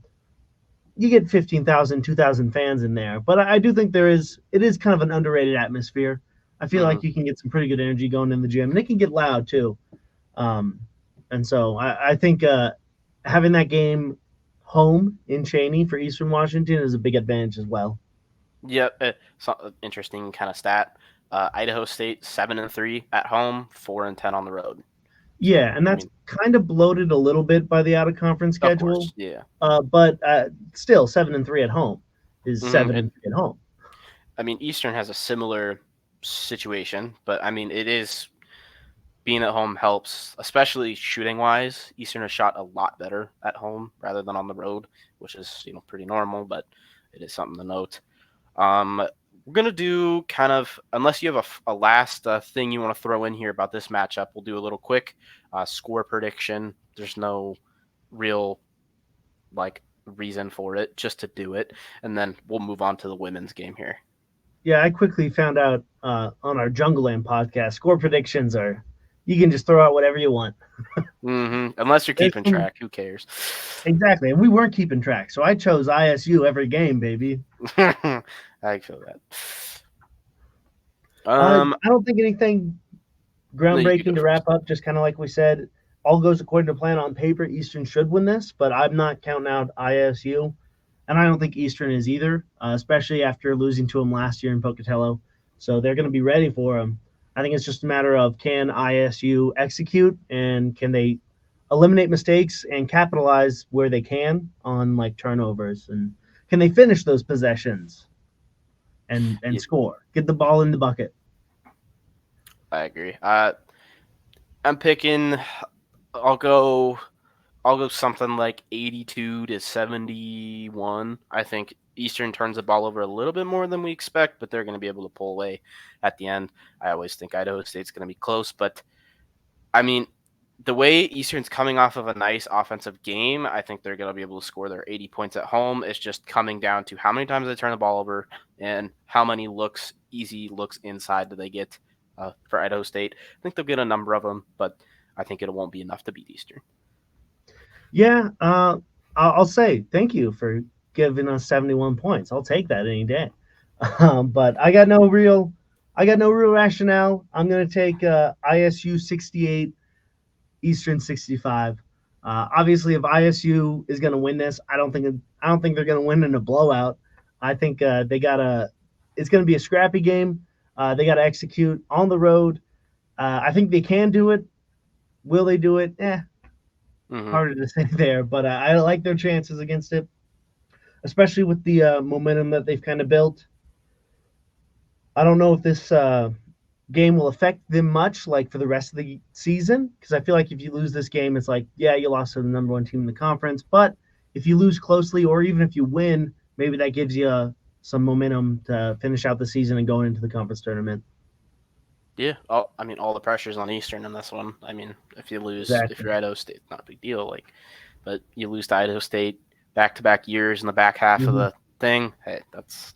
you get 15,000, 2,000 fans in there, but I do think it is kind of an underrated atmosphere. I feel like you can get some pretty good energy going in the gym, and it can get loud too. And so I think having that game home in Cheney for Eastern Washington is a big advantage as well. Yep, interesting kind of stat. Idaho State 7-3 at home, 4-10 on the road. Yeah, and that's kind of bloated a little bit by the out of conference schedule. Of course, yeah. But still, 7-3 at home is 7-3 at home. I mean, Eastern has a similar situation, but I mean, it is being at home helps, especially shooting wise. Eastern has shot a lot better at home rather than on the road, which is pretty normal, but it is something to note. We're gonna do kind of, unless you have a last thing you want to throw in here about this matchup, we'll do a little quick score prediction. There's no real reason for it, just to do it, and then we'll move on to the women's game here. Yeah, I quickly found out on our Jungleland podcast, score predictions are, you can just throw out whatever you want. Unless you're keeping track, who cares? Exactly, and we weren't keeping track, so I chose ISU every game, baby. I feel that. I don't think anything groundbreaking to wrap up. Just kind of like we said, all goes according to plan on paper. Eastern should win this, but I'm not counting out ISU, and I don't think Eastern is either, especially after losing to them last year in Pocatello. So they're going to be ready for them. I think it's just a matter of, can ISU execute, and can they eliminate mistakes and capitalize where they can on turnovers, and can they finish those possessions and score, get the ball in the bucket. I agree. I'm picking, I'll go something like 82-71. I think Eastern turns the ball over a little bit more than we expect, but they're going to be able to pull away at the end. I always think Idaho State's going to be close, but I mean, the way Eastern's coming off of a nice offensive game, I think they're going to be able to score their 80 points at home. It's just coming down to how many times they turn the ball over and how many easy looks inside do they get for Idaho State. I think they'll get a number of them, but I think it won't be enough to beat Eastern. Yeah, I'll say thank you for giving us 71 points. I'll take that any day. But I got no real rationale. I'm going to take ISU 68, Eastern 65. Obviously, if ISU is going to win this, I don't think they're going to win in a blowout. I think it's going to be a scrappy game. They got to execute on the road. I think they can do it. Will they do it? Harder to say there, but I like their chances against it, especially with the momentum that they've kind of built. I don't know if this game will affect them much for the rest of the season, because I feel like if you lose this game, it's you lost to the number one team in the conference. But if you lose closely, or even if you win, maybe that gives you some momentum to finish out the season and going into the conference tournament. Yeah, I mean, all the pressure's on Eastern in this one. I mean, if Exactly. you're Idaho State, not a big deal. But you lose to Idaho State back-to-back years in the back half of Hmm. the thing. Hey, that's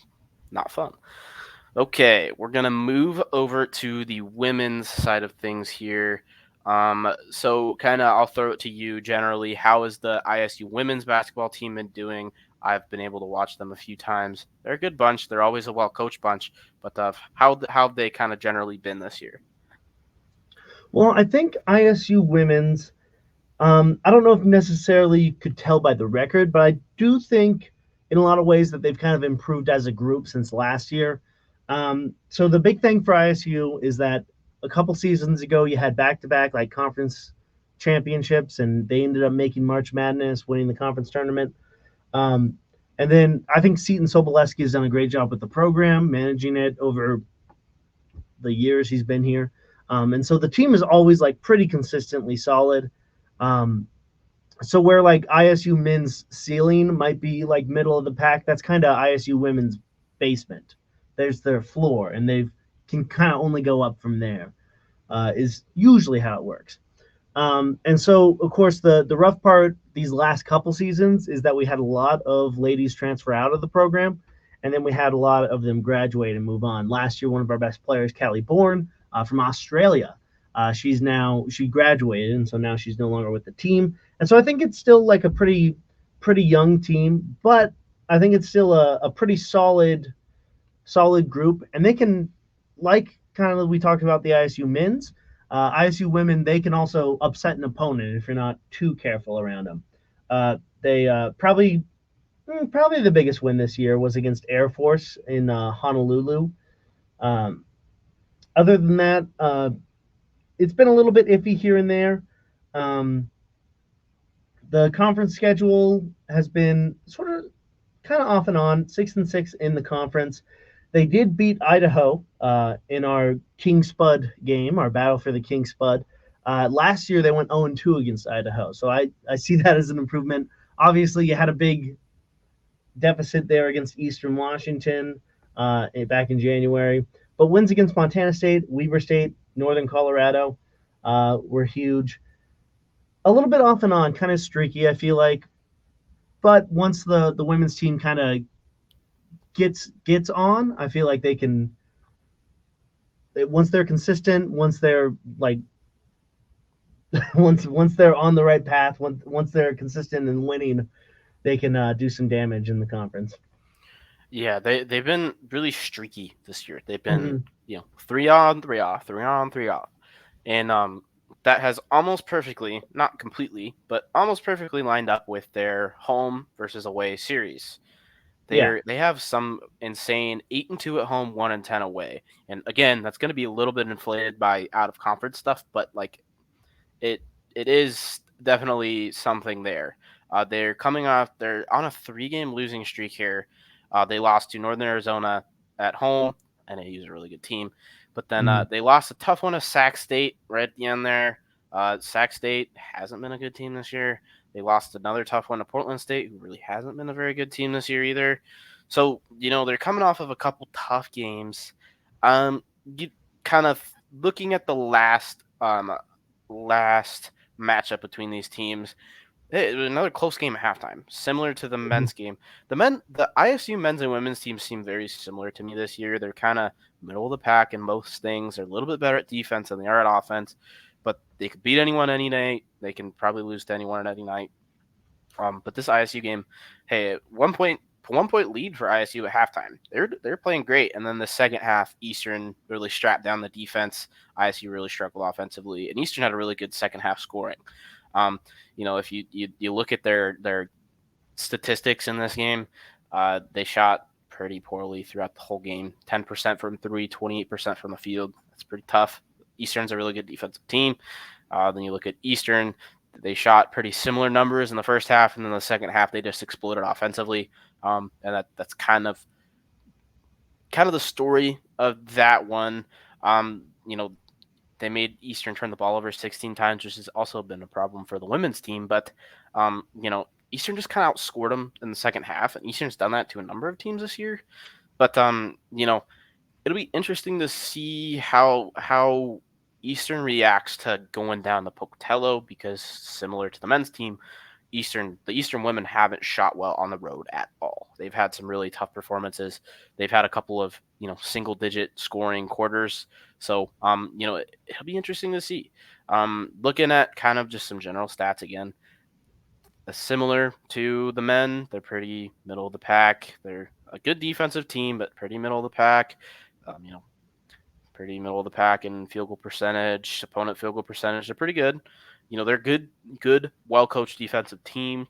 not fun. Okay, we're gonna move over to the women's side of things here. So kind of, I'll throw it to you. Generally, how has the ISU women's basketball team been doing? I've been able to watch them a few times. They're a good bunch. They're always a well-coached bunch. But how have they kind of generally been this year? Well, I think ISU women's. I don't know if necessarily you could tell by the record, but I do think in a lot of ways that they've kind of improved as a group since last year. So the big thing for ISU is that a couple seasons ago you had back-to-back like conference championships, and they ended up making March Madness, winning the conference tournament. Um, and then I think Seton Sobolewski has done a great job with the program, managing it over the years he's been here. And so the team is always like pretty consistently solid. Um, so where like ISU men's ceiling might be like middle of the pack, that's kind of ISU women's basement. There's their floor, and they can kind of only go up from there. Is usually how it works. And so, of course, the rough part these last couple seasons is that we had a lot of ladies transfer out of the program, and then we had a lot of them graduate and move on. Last year, one of our best players, Callie Bourne, from Australia, she graduated, and so now she's no longer with the team. And so I think it's still like a pretty young team, but I think it's still a pretty solid group, and they can, like kind of we talked about the ISU men's, ISU women, they can also upset an opponent if you're not too careful around them. They probably the biggest win this year was against Air Force in Honolulu. Um, Other than that, it's been a little bit iffy here and there. Um, the conference schedule has been sort of kind of off and on, 6-6 in the conference. They did beat Idaho in our King Spud game, our battle for the King Spud. Last year they went 0-2 against Idaho, so I see that as an improvement. Obviously, you had a big deficit there against Eastern Washington back in January, but wins against Montana State, Weber State, Northern Colorado were huge. A little bit off and on, kind of streaky, I feel like. But once the women's team kind of gets on, I feel like they can. Once they're consistent, once they're like, once they're on the right path, once they're consistent and winning, they can do some damage in the conference. Yeah, they've been really streaky this year. They've been, Mm-hmm. 3 on, 3 off, 3 on, 3 off. And that has almost perfectly, not completely, but almost perfectly lined up with their home versus away series. Yeah. They have some insane 8-2 at home, 1-10 away. And again, that's going to be a little bit inflated by out of conference stuff, but like it it is definitely something there. They're on a 3-game losing streak here. They lost to Northern Arizona at home, and they use a really good team. But then Mm-hmm. they lost a tough one to Sac State right at the end there. Sac State hasn't been a good team this year. They lost another tough one to Portland State, who really hasn't been a very good team this year either. So, they're coming off of a couple tough games. You kind of looking at the last matchup between these teams. It was another close game at halftime, similar to the Mm-hmm. men's game. The ISU men's and women's teams seem very similar to me this year. They're kind of middle of the pack in most things. They're a little bit better at defense than they are at offense, but they could beat anyone any night. They can probably lose to anyone at any night. But this ISU game, hey, 1 point lead for ISU at halftime. They're playing great, and then the second half, Eastern really strapped down the defense. ISU really struggled offensively, and Eastern had a really good second half scoring. If you look at their statistics in this game, they shot pretty poorly throughout the whole game. 10% from three, 28% from the field. That's pretty tough. Eastern's a really good defensive team. Then you look at Eastern, they shot pretty similar numbers in the first half, and then the second half they just exploded offensively. And that's kind of the story of that one. Um, you know, they made Eastern turn the ball over 16 times, which has also been a problem for the women's team. But Eastern just kind of outscored them in the second half, and Eastern's done that to a number of teams this year. But it'll be interesting to see how Eastern reacts to going down the Pocatello, because similar to the men's team, the Eastern women haven't shot well on the road at all. They've had some really tough performances. They've had a couple of single digit scoring quarters. So it'll be interesting to see. Looking at kind of just some general stats again, similar to the men, they're pretty middle of the pack. They're a good defensive team, but pretty middle of the pack. Um, you know, Pretty middle of the pack in field goal percentage, opponent field goal percentage. They're pretty good. They're good, well coached defensive team.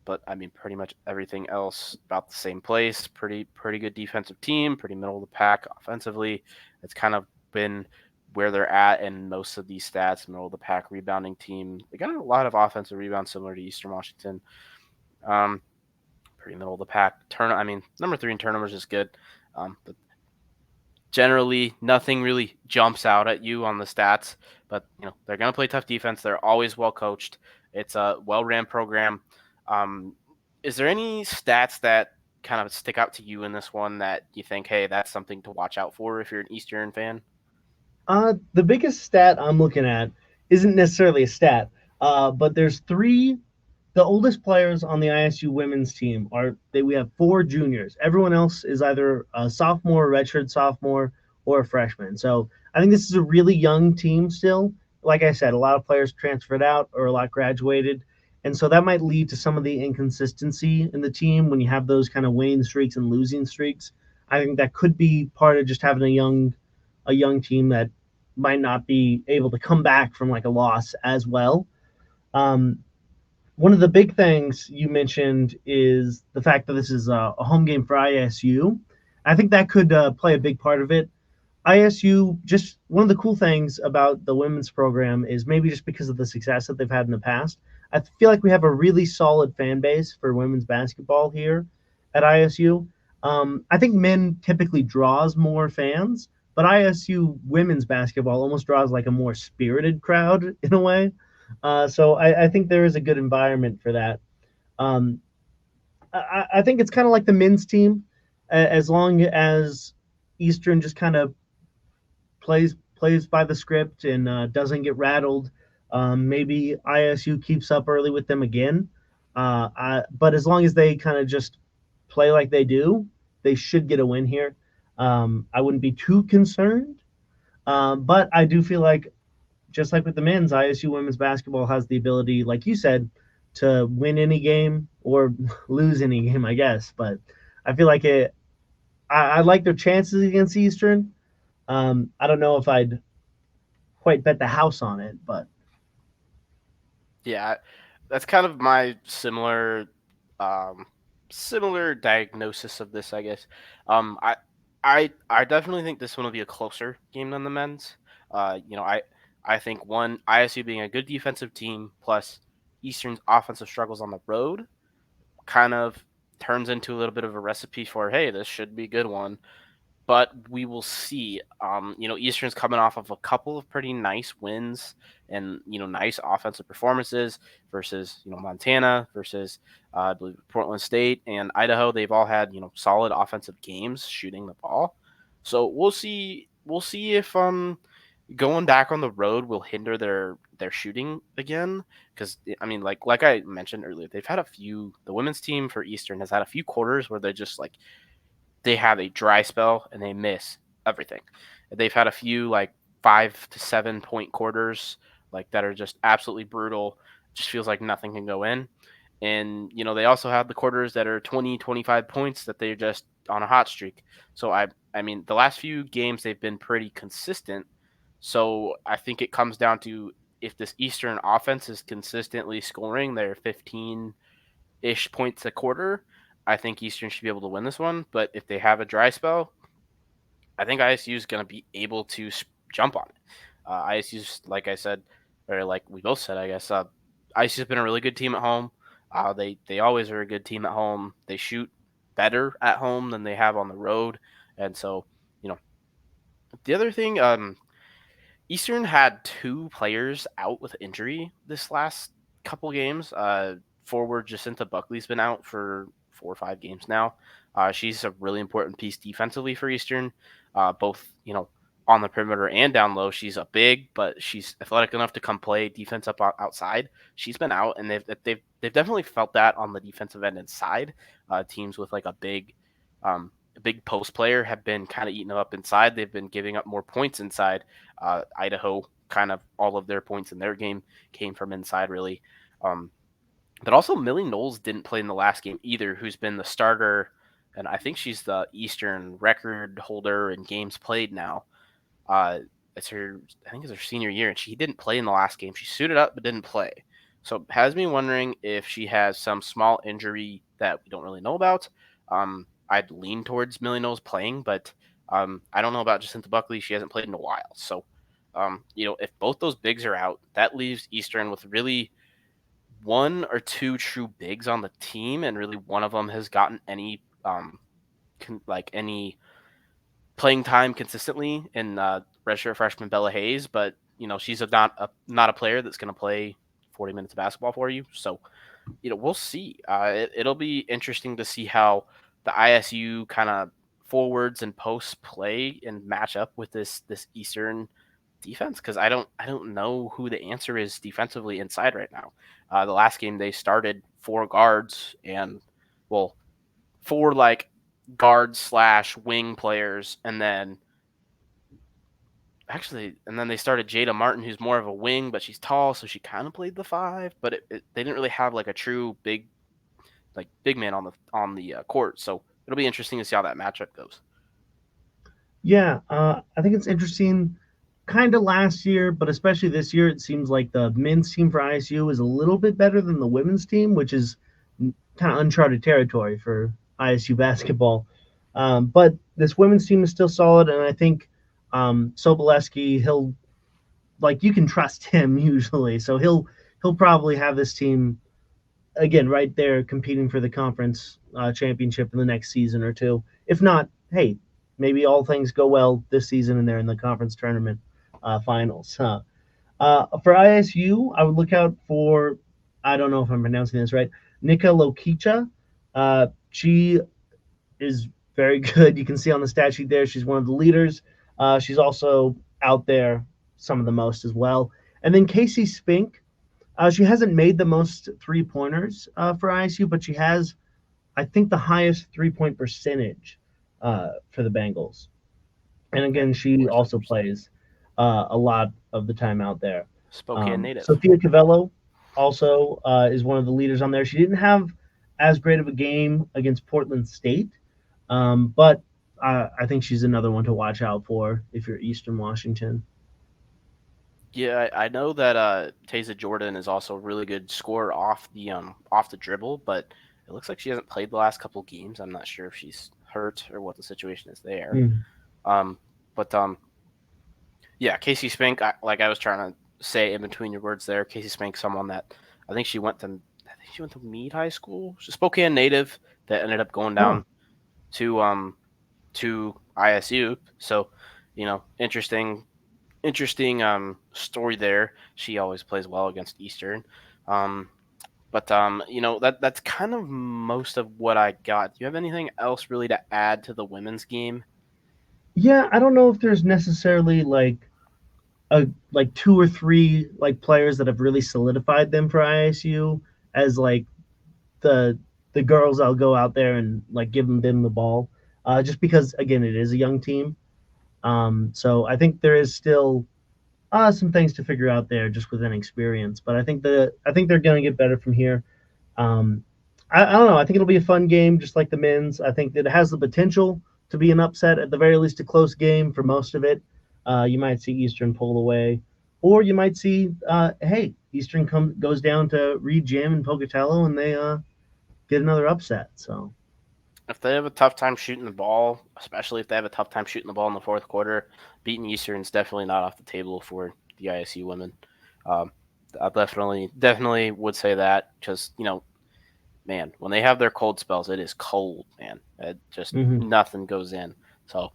But I mean, pretty much everything else about the same place. Pretty good defensive team. Pretty middle of the pack offensively. It's kind of been where they're at in most of these stats. Middle of the pack rebounding team. They got a lot of offensive rebounds similar to Eastern Washington. Um, Pretty middle of the pack. Number 3 in turnovers is good. But generally, nothing really jumps out at you on the stats. But they're going to play tough defense. They're always well coached. It's a well ran program. Um, is there any stats that kind of stick out to you in this one that you think, hey, that's something to watch out for if you're an Eastern fan? The biggest stat I'm looking at isn't necessarily a stat, but there's three. The oldest players on the ISU women's team we have 4 juniors. Everyone else is either a sophomore, redshirt sophomore, or a freshman. So I think this is a really young team still. Like I said, a lot of players transferred out or a lot graduated. And so that might lead to some of the inconsistency in the team when you have those kind of winning streaks and losing streaks. I think that could be part of just having a young team that might not be able to come back from like a loss as well. Um, One of the big things you mentioned is the fact that this is a home game for ISU. I think that could play a big part of it. ISU, just one of the cool things about the women's program is maybe just because of the success that they've had in the past. I feel like we have a really solid fan base for women's basketball here at ISU. I think men typically draws more fans, but ISU women's basketball almost draws like a more spirited crowd in a way. So I think there is a good environment for that. Um, I think it's kind of like the men's team, as long as Eastern just kind of plays by the script and doesn't get rattled. Maybe ISU keeps up early with them again. But as long as they kind of just play like they do, they should get a win here. I wouldn't be too concerned, but I do feel like, just like with the men's, ISU women's basketball has the ability, like you said, to win any game or lose any game, I guess. But I feel like I like their chances against Eastern. I don't know if I'd quite bet the house on it, but Yeah, that's kind of my um, similar diagnosis of this, I guess. I definitely think this one will be a closer game than the men's. I think one ISU being a good defensive team plus Eastern's offensive struggles on the road kind of turns into a little bit of a recipe for, hey, this should be a good one. But we will see. Eastern's coming off of a couple of pretty nice wins and nice offensive performances versus Montana, versus I believe Portland State and Idaho. They've all had solid offensive games shooting the ball. So we'll see. We'll see if going back on the road will hinder their shooting again. Because I mean, like I mentioned earlier, they've had a few. The women's team for Eastern has had a few quarters where they're just like they have a dry spell and they miss everything. They've had a few like 5 to 7 point quarters like that are just absolutely brutal. Just feels like nothing can go in. And they also have the quarters that are 20, 25 points that they're just on a hot streak. So I mean the last few games they've been pretty consistent. So I think it comes down to if this Eastern offense is consistently scoring their 15-ish points a quarter, I think Eastern should be able to win this one. But if they have a dry spell, I think ISU is going to be able to jump on it. ISU's, like I said, or like we both said, I guess, ISU's been a really good team at home. They always are a good team at home. They shoot better at home than they have on the road. And so, you know, the other thing, Eastern had 2 players out with injury this last couple games. forward Jacinta Buckley's been out for 4 or 5 games now. She's a really important piece defensively for Eastern, both on the perimeter and down low. She's a big, but she's athletic enough to come play defense up outside. She's been out, and they've definitely felt that on the defensive end inside. Teams with like a big post player have been kind of eating them up inside. They've been giving up more points inside. Idaho, kind of all of their points in their game came from inside, really. But also, Millie Knowles didn't play in the last game either, who's been the starter, and I think she's the Eastern record holder in games played now. Uh, I think it's her senior year, and she didn't play in the last game. She suited up but didn't play. So it has me wondering if she has some small injury that we don't really know about. I'd lean towards Millie Knowles playing, but I don't know about Jacinta Buckley. She hasn't played in a while. So, if both those bigs are out, that leaves Eastern with really one or two true bigs on the team, and really one of them has gotten any any playing time consistently in redshirt freshman Bella Hayes, but she's not a player that's going to play 40 minutes of basketball for you. So we'll see. It'll be interesting to see how the ISU kind of forwards and posts play and match up with this Eastern defense, because I don't know who the answer is defensively inside right now. The last game they started 4 guards and well 4 like guard slash wing players, and then they started Jada Martin, who's more of a wing, but she's tall, so she kind of played the 5. But they didn't really have like a true big man on the court. So it'll be interesting to see how that matchup goes. Yeah, I think it's interesting. Kind of last year, but especially this year, it seems like the men's team for ISU is a little bit better than the women's team, which is kind of uncharted territory for ISU basketball. But this women's team is still solid, and I think Sobolewski, you can trust him usually, so he'll probably have this team again right there competing for the conference championship in the next season or two. If not, hey, maybe all things go well this season and they're in the conference tournament finals. For ISU, I would look out for, I don't know if I'm pronouncing this right, Nika Lokicha. She is very good. You can see on the stat sheet there, she's one of the leaders. She's also out there some of the most as well. And then Casey Spink, she hasn't made the most 3-pointers for ISU, but she has, I think, the highest 3-point percentage for the Bengals. And again, she also plays a lot of the time out there. Spokane native. Sophia Cavello also is one of the leaders on there. She didn't have as great of a game against Portland State, but I think she's another one to watch out for if you're Eastern Washington. Yeah, I know that Taza Jordan is also a really good scorer off the dribble, but it looks like she hasn't played the last couple games. I'm not sure if she's hurt or what the situation is there. But yeah, Casey Spink, like I was trying to say in between your words there, Casey Spink, someone that I think she went to Meade High School. She's a Spokane native that ended up going down to ISU. So, interesting story there. She always plays well against Eastern. But that's kind of most of what I got. Do you have anything else really to add to the women's game? Yeah, I don't know if there's necessarily like 2 or 3 players that have really solidified them for ISU as the girls I'll go out there and give them the ball. Just because again it is a young team. So I think there is still some things to figure out there just with inexperience. But I think they're going to get better from here. I don't know. I think it'll be a fun game, just like the men's. I think that it has the potential to be an upset, at the very least a close game for most of it. You might see Eastern pull away, or you might see, Eastern goes down to Reed Jam and Pocatello, and they get another upset. So if they have a tough time shooting the ball, especially if they have a tough time shooting the ball in the fourth quarter, beating Eastern is definitely not off the table for the ISU women. I definitely would say that, because man, when they have their cold spells, it is cold, man. Nothing goes in. So,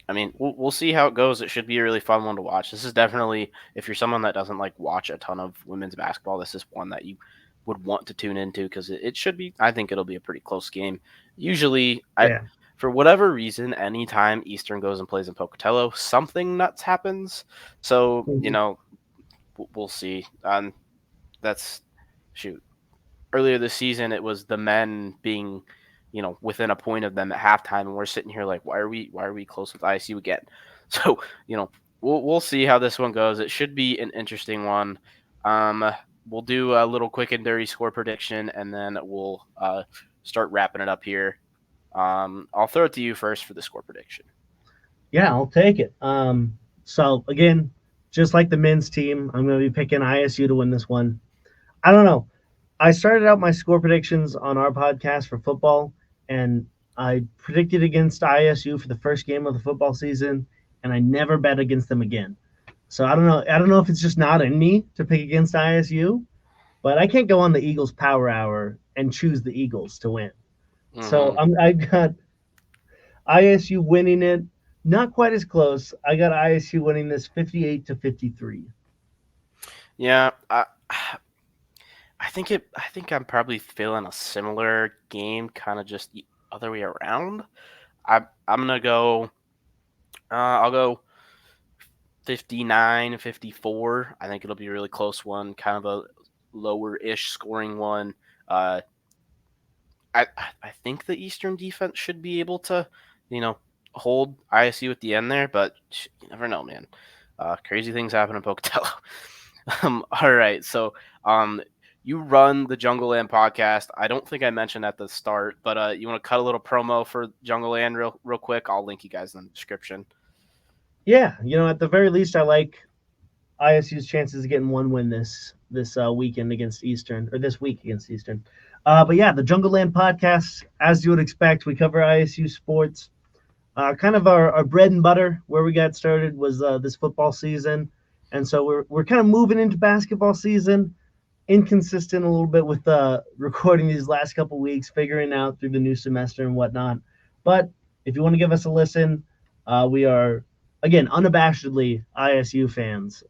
I mean, we'll see how it goes. It should be a really fun one to watch. This is definitely, if you're someone that doesn't watch a ton of women's basketball, this is one that you would want to tune into because it should be. I think it'll be a pretty close game. Usually, Yeah. for whatever reason, anytime Eastern goes and plays in Pocatello, something nuts happens. So Mhm. we'll see. That's shoot. Earlier this season, it was the men being, within a point of them at halftime, and we're sitting here like, why are we close with ISU again? So we'll see how this one goes. It should be an interesting one. Um, we'll do a little quick and dirty score prediction, and then we'll start wrapping it up here. I'll throw it to you first for the score prediction. Yeah, I'll take it. So again, just like the men's team, I'm going to be picking ISU to win this one. I don't know. I started out my score predictions on our podcast for football, and I predicted against ISU for the first game of the football season, and I never bet against them again. So I don't know. I don't know if it's just not in me to pick against ISU, but I can't go on the Eagles Power Hour and choose the Eagles to win. So Mm-hmm. I've got ISU winning it. Not quite as close. I got ISU winning this 58-53. Yeah, I think I'm probably feeling a similar game, kind of just the other way around. I'm gonna go. I'll go 59-54. I think it'll be a really close one, kind of a lower-ish scoring one. Uh, I think the Eastern defense should be able to, you know, hold ISU at the end there, but you never know, man. Crazy things happen in Pocatello. All right, so um, you run the Jungleland podcast. I don't think I mentioned at the start, but you want to cut a little promo for Jungleland real quick? I'll link you guys in the description. Yeah, at the very least, I like ISU's chances of getting one win this weekend against Eastern, or this week against Eastern. But yeah, the Jungleland podcast, as you would expect, we cover ISU sports. Kind of our bread and butter where we got started was this football season, and so we're kind of moving into basketball season. Inconsistent a little bit with recording these last couple weeks, figuring out through the new semester and whatnot. But if you want to give us a listen, we are again unabashedly ISU fans,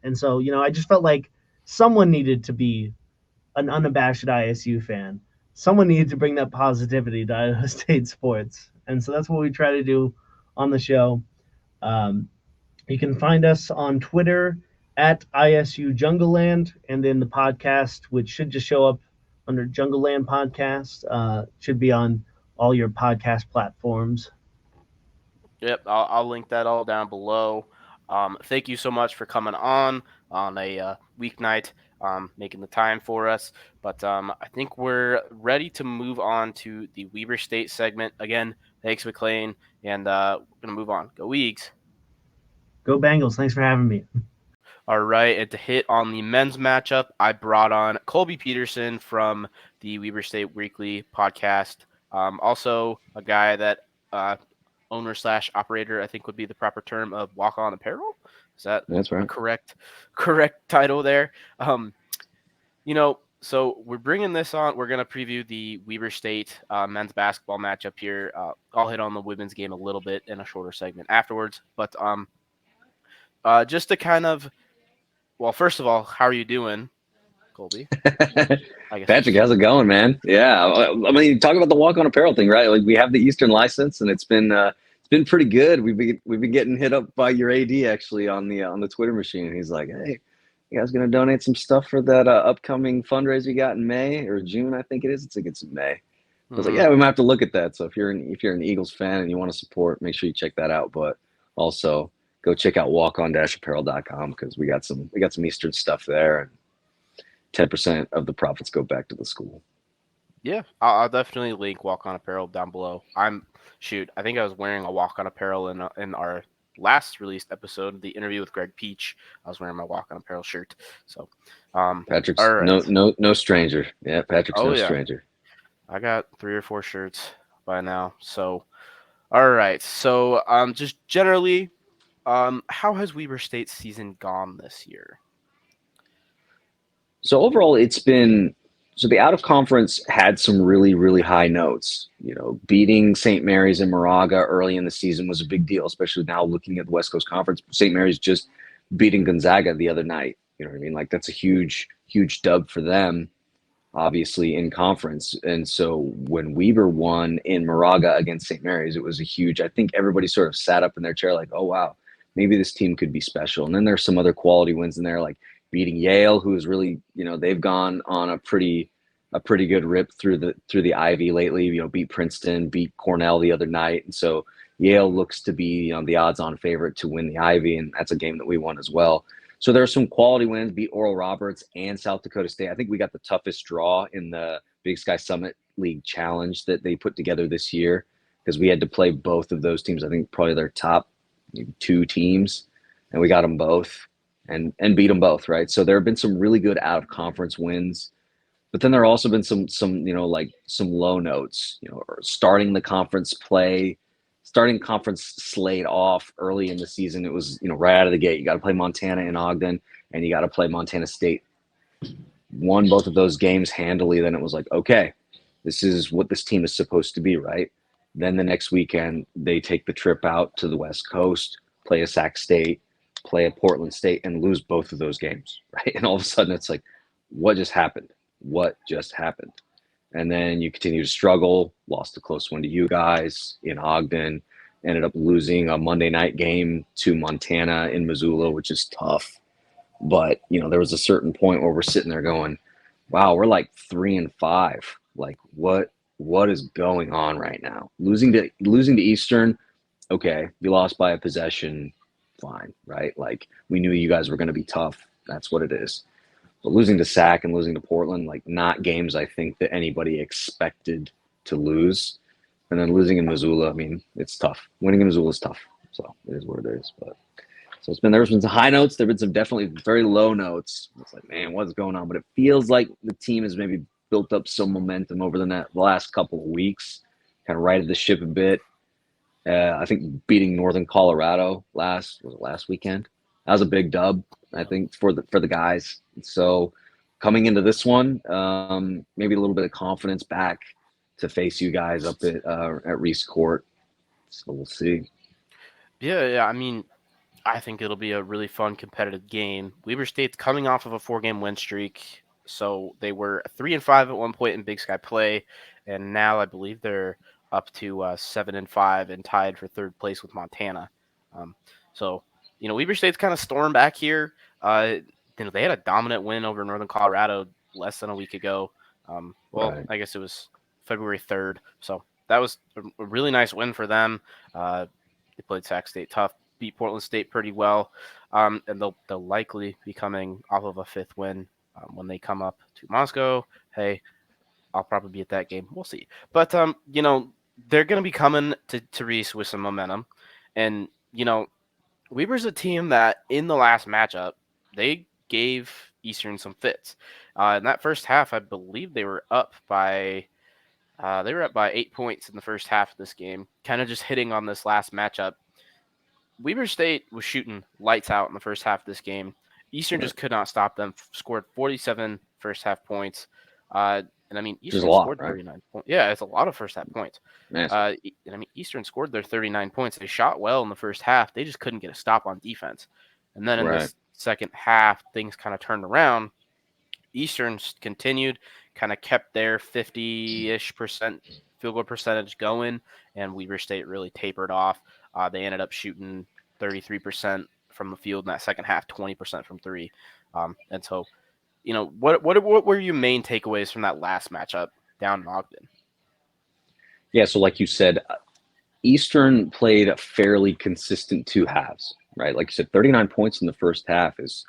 and so I just felt like someone needed to be an unabashed ISU fan. Someone needed to bring that positivity to Idaho State sports, and so that's what we try to do on the show. Um, you can find us on Twitter at ISU Jungleland, and then the podcast, which should just show up under Jungleland Podcast, should be on all your podcast platforms. Yep, I'll link that all down below. Thank you so much for coming on a weeknight, making the time for us. But I think we're ready to move on to the Weber State segment. Again, thanks, Maclane, and we're going to move on. Go Eags. Go Bengals. Thanks for having me. All right, and to hit on the men's matchup, I brought on Colby Peterson from the Weber State Weekly podcast. Also, a guy that owner slash operator, I think would be the proper term of Walk On Apparel. Is that That's right. a correct title there? So we're bringing this on. We're going to preview the Weber State men's basketball matchup here. I'll hit on the women's game a little bit in a shorter segment afterwards. But just to kind of, well, first of all, how are you doing, Colby? Patrick, how's it going, man? Yeah, I mean, talk about the Walk On Apparel thing, right? Like we have the Eastern license, and it's been pretty good. We've been getting hit up by your AD actually on the Twitter machine. He's like, "Hey, you guys gonna donate some stuff for that upcoming fundraiser you got in May or June? I think it is. It's in May." I was like, "Yeah, we might have to look at that." So if you're an Eagles fan and you want to support, make sure you check that out. But also go check out walkon-apparel.com because we got some Eastern stuff there. And 10% of the profits go back to the school. Yeah, I'll definitely link Walk On Apparel down below. I think I was wearing a Walk On Apparel in our last released episode, the interview with Greg Peach. I was wearing my Walk On Apparel shirt. So, Patrick's all right. no stranger. Yeah, Patrick's stranger. I got 3 or 4 shirts by now. So, all right. So, just generally, how has Weber State's season gone this year? So overall, the out of conference had some really, really high notes. Beating St. Mary's and Moraga early in the season was a big deal, especially now looking at the West Coast Conference. St. Mary's just beating Gonzaga the other night. You know what I mean? Like that's a huge, huge dub for them. obviously in conference. And so when Weber won in Moraga against St. Mary's, it was a huge, I think everybody sort of sat up in their chair like, oh, wow, maybe this team could be special. And then there's some other quality wins in there, like beating Yale, who is really, they've gone on a pretty good rip through the Ivy lately, beat Princeton, beat Cornell the other night. And so Yale looks to be, the odds-on favorite to win the Ivy, and that's a game that we won as well. So there are some quality wins, beat Oral Roberts and South Dakota State. I think we got the toughest draw in the Big Sky Summit League Challenge that they put together this year, because we had to play both of those teams. I think probably their top maybe 2 teams, and we got them both and beat them both, right? So there have been some really good out-of-conference wins. But then there have also been some like some low notes, starting conference slate off early in the season. It was, right out of the gate, you got to play Montana in Ogden, and you got to play Montana State. Won both of those games handily. Then it was like, okay, this is what this team is supposed to be, right? Then the next weekend, they take the trip out to the West Coast, play a Sac State, play a Portland State, and lose both of those games, right? And all of a sudden, it's like, what just happened? What just happened? And then you continue to struggle, lost a close one to you guys in Ogden, ended up losing a Monday night game to Montana in Missoula, which is tough. But, there was a certain point where we're sitting there going, wow, we're like 3-5. Like, what is going on right now? Losing to Eastern, okay, you lost by a possession, fine, right? Like, we knew you guys were going to be tough. That's what it is. But losing to Sac and losing to Portland, like, not games I think that anybody expected to lose. And then losing in Missoula, I mean, it's tough. Winning in Missoula is tough. So it is what it is. But so there's been some high notes. There have been some definitely very low notes. It's like, man, what's going on? But it feels like the team has maybe built up some momentum over the last couple of weeks, kind of righted the ship a bit. I think beating Northern Colorado last weekend. That was a big dub, I think, for the guys. So coming into this one, maybe a little bit of confidence back to face you guys up at Reese Court. So we'll see. Yeah. I mean, I think it'll be a really fun, competitive game. Weber State's coming off of a 4-game win streak, so they were 3-5 at one point in Big Sky play, and now I believe they're up to 7-5 and tied for third place with Montana. So Weber State's kind of stormed back here. They had a dominant win over Northern Colorado less than a week ago. Right. I guess it was February 3rd. So that was a really nice win for them. They played Sac State tough, beat Portland State pretty well, and they'll likely be coming off of a 5th win when they come up to Moscow. Hey, I'll probably be at that game. We'll see. But they're going to be coming to Reese with some momentum, and Weber's a team that in the last matchup they gave Eastern some fits. In that first half, I believe they were up by 8 points in the first half of this game, kind of just hitting on this last matchup. Weber State was shooting lights out in the first half of this game. Eastern just could not stop them. Scored 47 first half points. And I mean, Eastern scored 39 points. Yeah, it's a lot of first half points. Nice. And I mean, Eastern scored their 39 points. They shot well in the first half. They just couldn't get a stop on defense. And then in the second half, things kind of turned around. Eastern continued, kind of kept their 50-ish% field goal percentage going, and Weber State really tapered off. They ended up shooting 33% from the field in that second half, 20% from three. And so, what were your main takeaways from that last matchup down in Ogden? Yeah, so like you said, Eastern played a fairly consistent 2 halves, right? Like you said, 39 points in the first half is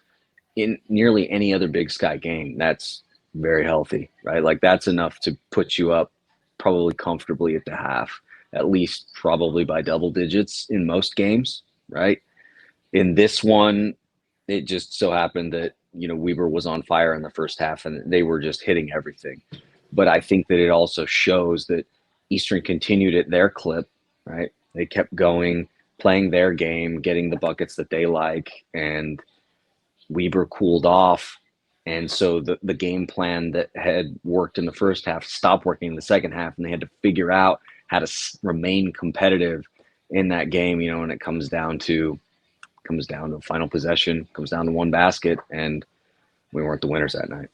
in nearly any other Big Sky game. That's very healthy, right? Like that's enough to put you up probably comfortably at the half, at least probably by double digits in most games, right? In this one, it just so happened that, Weber was on fire in the first half and they were just hitting everything. But I think that it also shows that Eastern continued at their clip, right? They kept going, playing their game, getting the buckets that they like, and Weber cooled off. And so the game plan that had worked in the first half stopped working in the second half, and they had to figure out how to remain competitive in that game, and it comes down to a final possession, comes down to one basket, and we weren't the winners that night.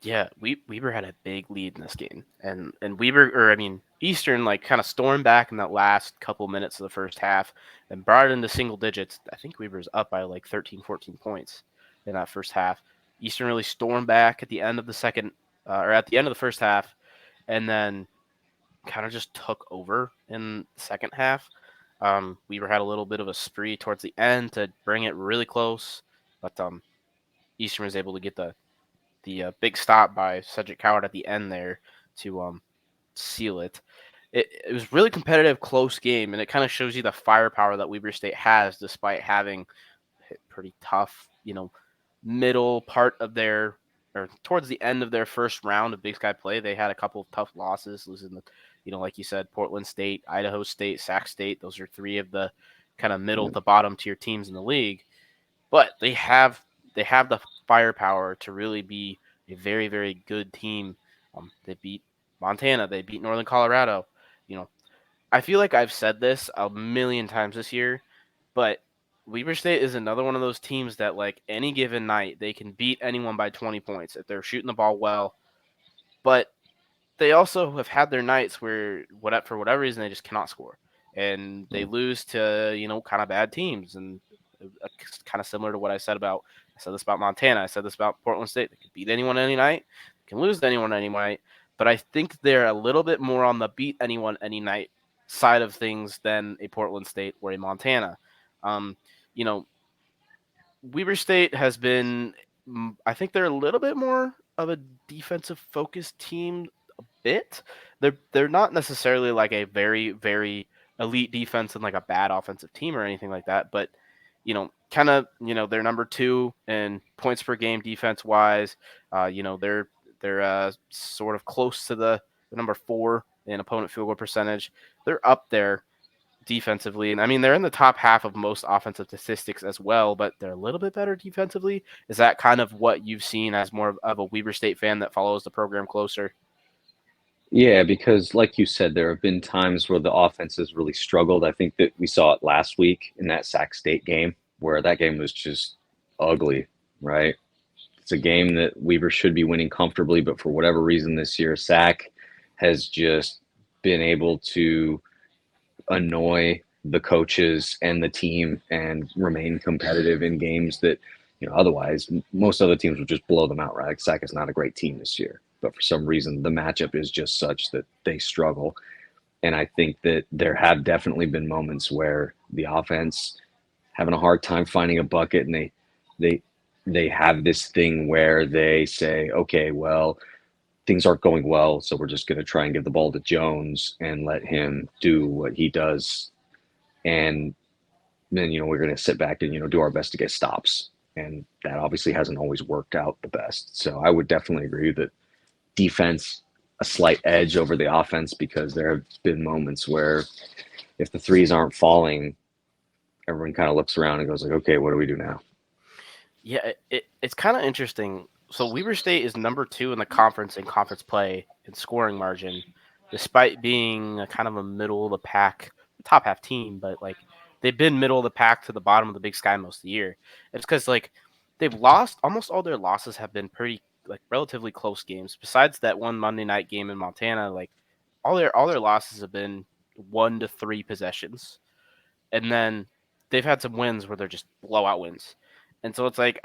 Yeah, Weber had a big lead in this game, and Eastern like kind of stormed back in that last couple minutes of the first half and brought it into single digits. I think Weber's up by like 13, 14 points in that first half. Eastern really stormed back at the end of the or at the end of the first half, and then kind of just took over in the second half. Weber had a little bit of a spree towards the end to bring it really close, but Eastern was able to get the big stop by Cedric Coward at the end there to seal it. It was really competitive, close game, and it kind of shows you the firepower that Weber State has, despite having pretty tough, middle part of their or towards the end of their first round of Big Sky play. They had a couple of tough losses, losing like you said, Portland State, Idaho State, Sac State. Those are three of the kind of middle to bottom tier teams in the league. But they have the firepower to really be a very, very good team. They beat Montana. They beat Northern Colorado. I feel like I've said this a million times this year, but Weber State is another one of those teams that, like, any given night, they can beat anyone by 20 points if they're shooting the ball well. But they also have had their nights where, for whatever reason, they just cannot score, and they lose to kind of bad teams. And it's kind of similar to what I said this about Montana. I said this about Portland State. They can beat anyone any night, they can lose to anyone any night. But I think they're a little bit more on the beat anyone any night side of things than a Portland State or a Montana. Um, you know, Weber State has been. I think they're a little bit more of a defensive focused team. A bit. They're not necessarily like a very, very elite defense and like a bad offensive team or anything like that. But kind of they're number two in points per game defense wise. They're sort of close to the number four in opponent field goal percentage. They're up there defensively. And I mean, they're in the top half of most offensive statistics as well, but they're a little bit better defensively. Is that kind of what you've seen as more of a Weber State fan that follows the program closer? Yeah, because like you said, there have been times where the offense has really struggled. I think that we saw it last week in that Sac State game, where that game was just ugly, right? It's a game that Weber should be winning comfortably, but for whatever reason this year, Sac has just been able to annoy the coaches and the team and remain competitive in games that, otherwise most other teams would just blow them outright. Like Sac is not a great team this year, but for some reason the matchup is just such that they struggle. And I think that there have definitely been moments where the offense having a hard time finding a bucket, and they have this thing where they say, okay, well, things aren't going well, so we're just going to try and give the ball to Jones and let him do what he does. And then, we're going to sit back and, do our best to get stops. And that obviously hasn't always worked out the best. So I would definitely agree that defense, a slight edge over the offense, because there have been moments where if the threes aren't falling, everyone kind of looks around and goes like, okay, what do we do now? Yeah, it's kind of interesting. So Weber State is number two in the conference in conference play in scoring margin, despite being a kind of a middle of the pack, top half team. But like they've been middle of the pack to the bottom of the Big Sky most of the year. It's because like they've lost almost all their losses have been pretty like relatively close games. Besides that one Monday night game in Montana, like all their losses have been 1 to 3 possessions, and then they've had some wins where they're just blowout wins. And so it's like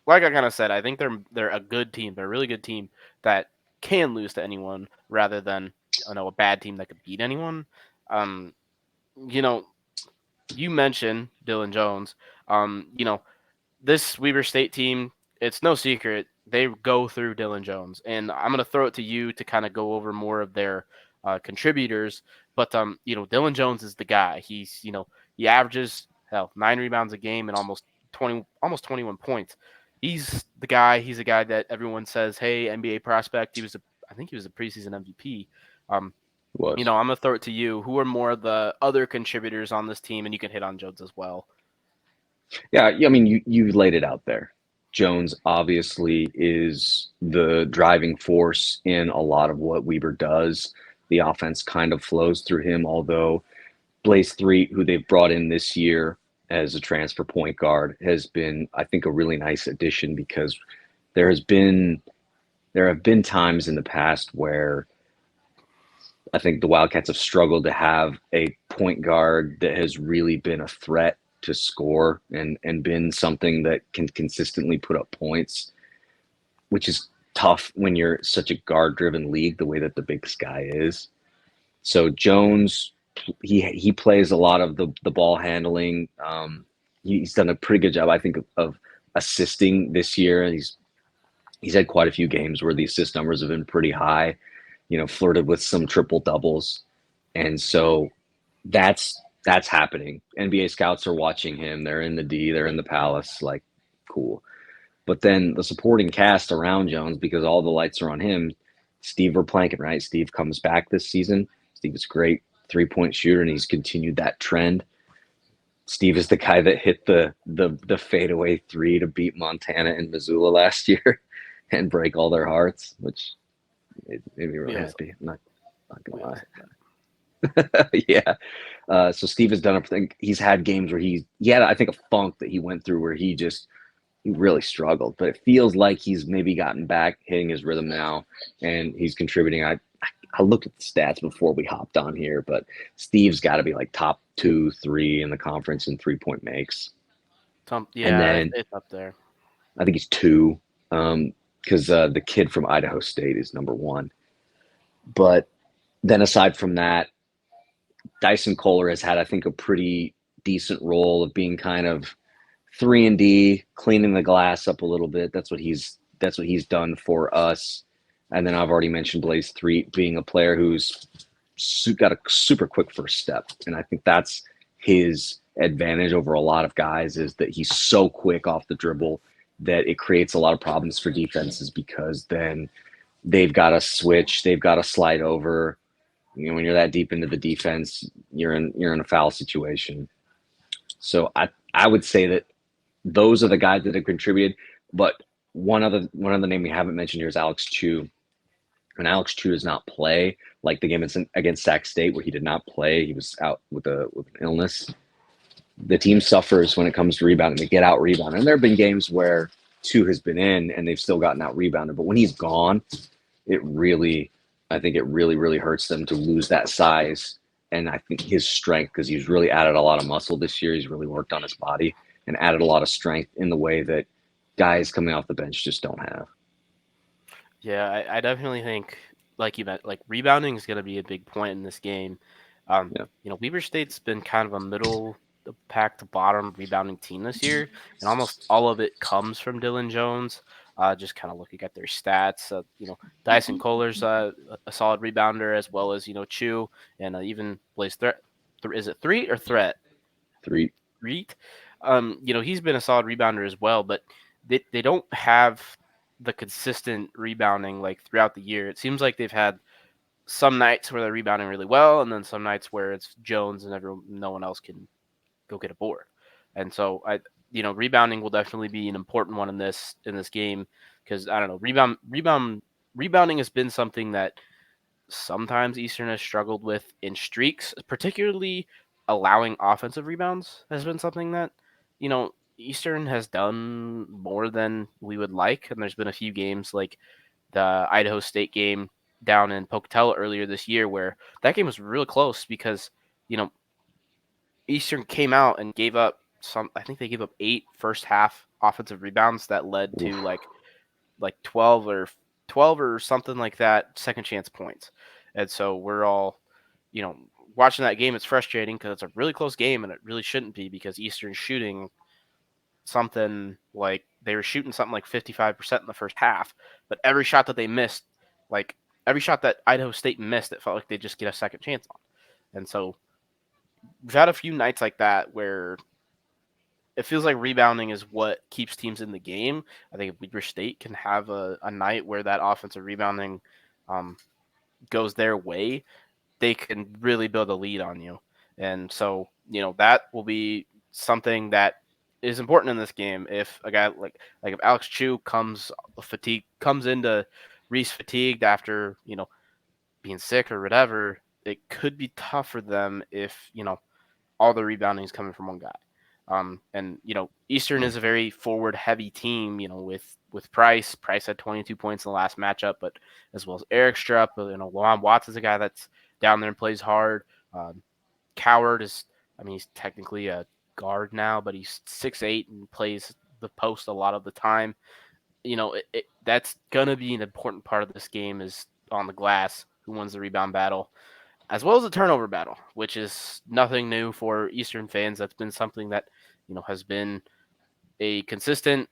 like I kind of said, I think they're a good team. They're a really good team that can lose to anyone rather than a bad team that could beat anyone. Um, you know, you mentioned Dylan Jones. This Weber State team, it's no secret they go through Dylan Jones, and I'm gonna throw it to you to kind of go over more of their contributors. But Dylan Jones is the guy. He averages 9 rebounds a game and almost 21 points. He's the guy. He's a guy that everyone says, "Hey, NBA prospect." I think he was a preseason MVP. Um, Was. I'm gonna throw it to you. Who are more of the other contributors on this team, and you can hit on Jones as well. Yeah, I mean, you laid it out there. Jones obviously is the driving force in a lot of what Weber does. The offense kind of flows through him, although Blaze Threet, who they've brought in this year as a transfer point guard, has been, I think, a really nice addition, because there has been there have been times in the past where I think the Wildcats have struggled to have a point guard that has really been a threat to score and been something that can consistently put up points, which is tough when you're such a guard-driven league the way that the Big Sky is. So Jones, he plays a lot of the ball handling. He's done a pretty good job, I think, of assisting this year. He's had quite a few games where the assist numbers have been pretty high. Flirted with some triple doubles, and so that's happening. NBA scouts are watching him. They're in the D. They're in the Palace. Like, cool. But then the supporting cast around Jones, because all the lights are on him. Steve Verplanken, right? Steve comes back this season. Steve is a great 3-point shooter, and he's continued that trend. Steve is the guy that hit the fadeaway 3 to beat Montana and Missoula last year and break all their hearts, which made me really happy. I'm not gonna lie. Yeah. So Steve has done everything. He's had games where he had, I think, a funk that he went through where he really struggled, but it feels like he's maybe gotten back, hitting his rhythm now, and he's contributing. I looked at the stats before we hopped on here, but Steve's got to be like top 2, 3 in the conference in 3-point makes. Yeah, and then, it's up there. I think he's 2, because the kid from Idaho State is number 1. But then aside from that, Dyson Kohler has had, I think, a pretty decent role of being kind of 3-and-D, cleaning the glass up a little bit. That's what he's done for us. And then I've already mentioned Blaze 3 being a player who's got a super quick first step. And I think that's his advantage over a lot of guys, is that he's so quick off the dribble that it creates a lot of problems for defenses, because then they've got to switch, they've got to slide over. When you're that deep into the defense, you're in a foul situation. So I would say that those are the guys that have contributed. But one other name we haven't mentioned here is Alex Chu. And Alex Chu does not play, like the game against Sac State where he did not play. He was out with an illness. The team suffers when it comes to rebounding. They get out rebounded. And there have been games where Chu has been in and they've still gotten out rebounded. But when he's gone, I think it really hurts them to lose that size. And I think his strength, because he's really added a lot of muscle this year. He's really worked on his body and added a lot of strength in the way that guys coming off the bench just don't have. Yeah, I definitely think, like you meant, like rebounding is going to be a big point in this game. Weber State's been kind of a middle the pack to bottom rebounding team this year, and almost all of it comes from Dylan Jones. Just kind of looking at their stats, Dyson Kohler's a solid rebounder, as well as Chu, and even Blaze Threat. Is it 3 or Threat? 3. He's been a solid rebounder as well, but they don't have the consistent rebounding like throughout the year. It seems like they've had some nights where they're rebounding really well, and then some nights where it's Jones and no one else can go get a board. And so rebounding will definitely be an important one in this game, because I don't know, rebounding has been something that sometimes Eastern has struggled with in streaks, particularly allowing offensive rebounds has been something that Eastern has done more than we would like. And there's been a few games like the Idaho State game down in Pocatello earlier this year where that game was really close, because Eastern came out and gave up I think they gave up 8 first half offensive rebounds that led to like 12 or something like that second chance points. And so we're all watching that game. It's frustrating because it's a really close game, and it really shouldn't be, because Eastern's shooting something like they were shooting something like 55% in the first half, but every shot that they missed, like every shot that Idaho State missed, it felt like they just get a second chance on. And so we've had a few nights like that where it feels like rebounding is what keeps teams in the game. I think if Weber State can have a night where that offensive rebounding goes their way, they can really build a lead on you. And so, that will be something that is important in this game. If a guy like if Alex Chu comes into Reese fatigued after, being sick or whatever, it could be tough for them if, all the rebounding is coming from one guy. And Eastern is a very forward-heavy team. With Price. Price had 22 points in the last matchup, but as well as Eric Strupp. Luan Watts is a guy that's down there and plays hard. Coward is, he's technically a guard now, but he's 6'8" and plays the post a lot of the time. That's gonna be an important part of this game is on the glass who wins the rebound battle, as well as the turnover battle, which is nothing new for Eastern fans. That's been something that has been a consistent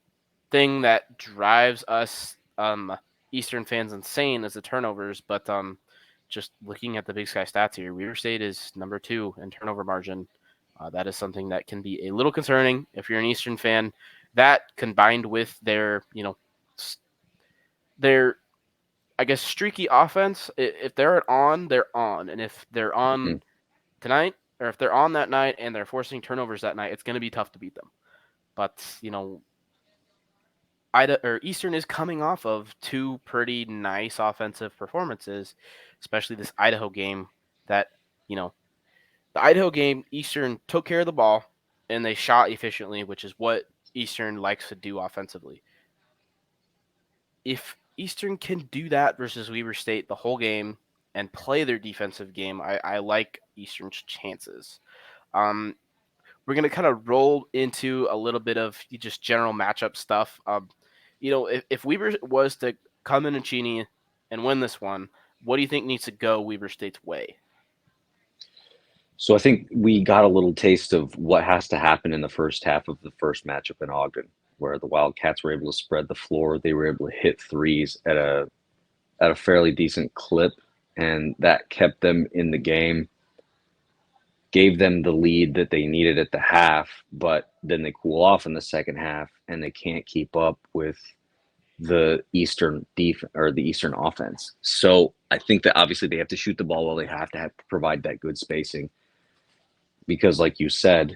thing that drives us Eastern fans insane as the turnovers. But just looking at the Big Sky stats here, Weber State is number 2 in turnover margin. That is something that can be a little concerning if you're an Eastern fan. That combined with their I guess streaky offense. If they're on, they're on, and if they're on tonight, or if they're on that night and they're forcing turnovers that night, it's going to be tough to beat them. But Eastern is coming off of 2 pretty nice offensive performances, especially this Idaho game. The Idaho game, Eastern took care of the ball and they shot efficiently, which is what Eastern likes to do offensively. If Eastern can do that versus Weber State the whole game and play their defensive game, I like Eastern's chances. We're going to kind of roll into a little bit of just general matchup stuff. If Weber was to come in Cheney and win this one, what do you think needs to go Weber State's way? So I think we got a little taste of what has to happen in the first half of the first matchup in Ogden, where the Wildcats were able to spread the floor. They were able to hit threes at a fairly decent clip, and that kept them in the game, gave them the lead that they needed at the half, but then they cool off in the second half, and they can't keep up with the Eastern offense. So I think that obviously they have to shoot the ball well. They have to provide that good spacing because, like you said,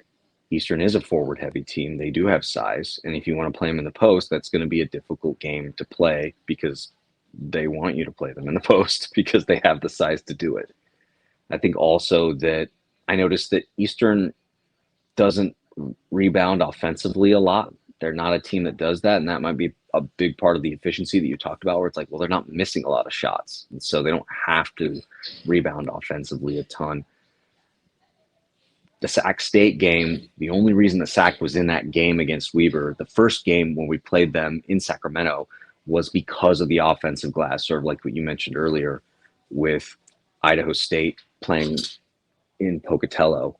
Eastern is a forward-heavy team. They do have size, and if you want to play them in the post, that's going to be a difficult game to play because they want you to play them in the post because they have the size to do it. I think also that I noticed that Eastern doesn't rebound offensively a lot. They're not a team that does that, and that might be a big part of the efficiency that you talked about, where it's like, well, they're not missing a lot of shots, and so they don't have to rebound offensively a ton. The Sac State game, the only reason that Sac was in that game against Weber, the first game when we played them in Sacramento, was because of the offensive glass, sort of like what you mentioned earlier with Idaho State playing in Pocatello.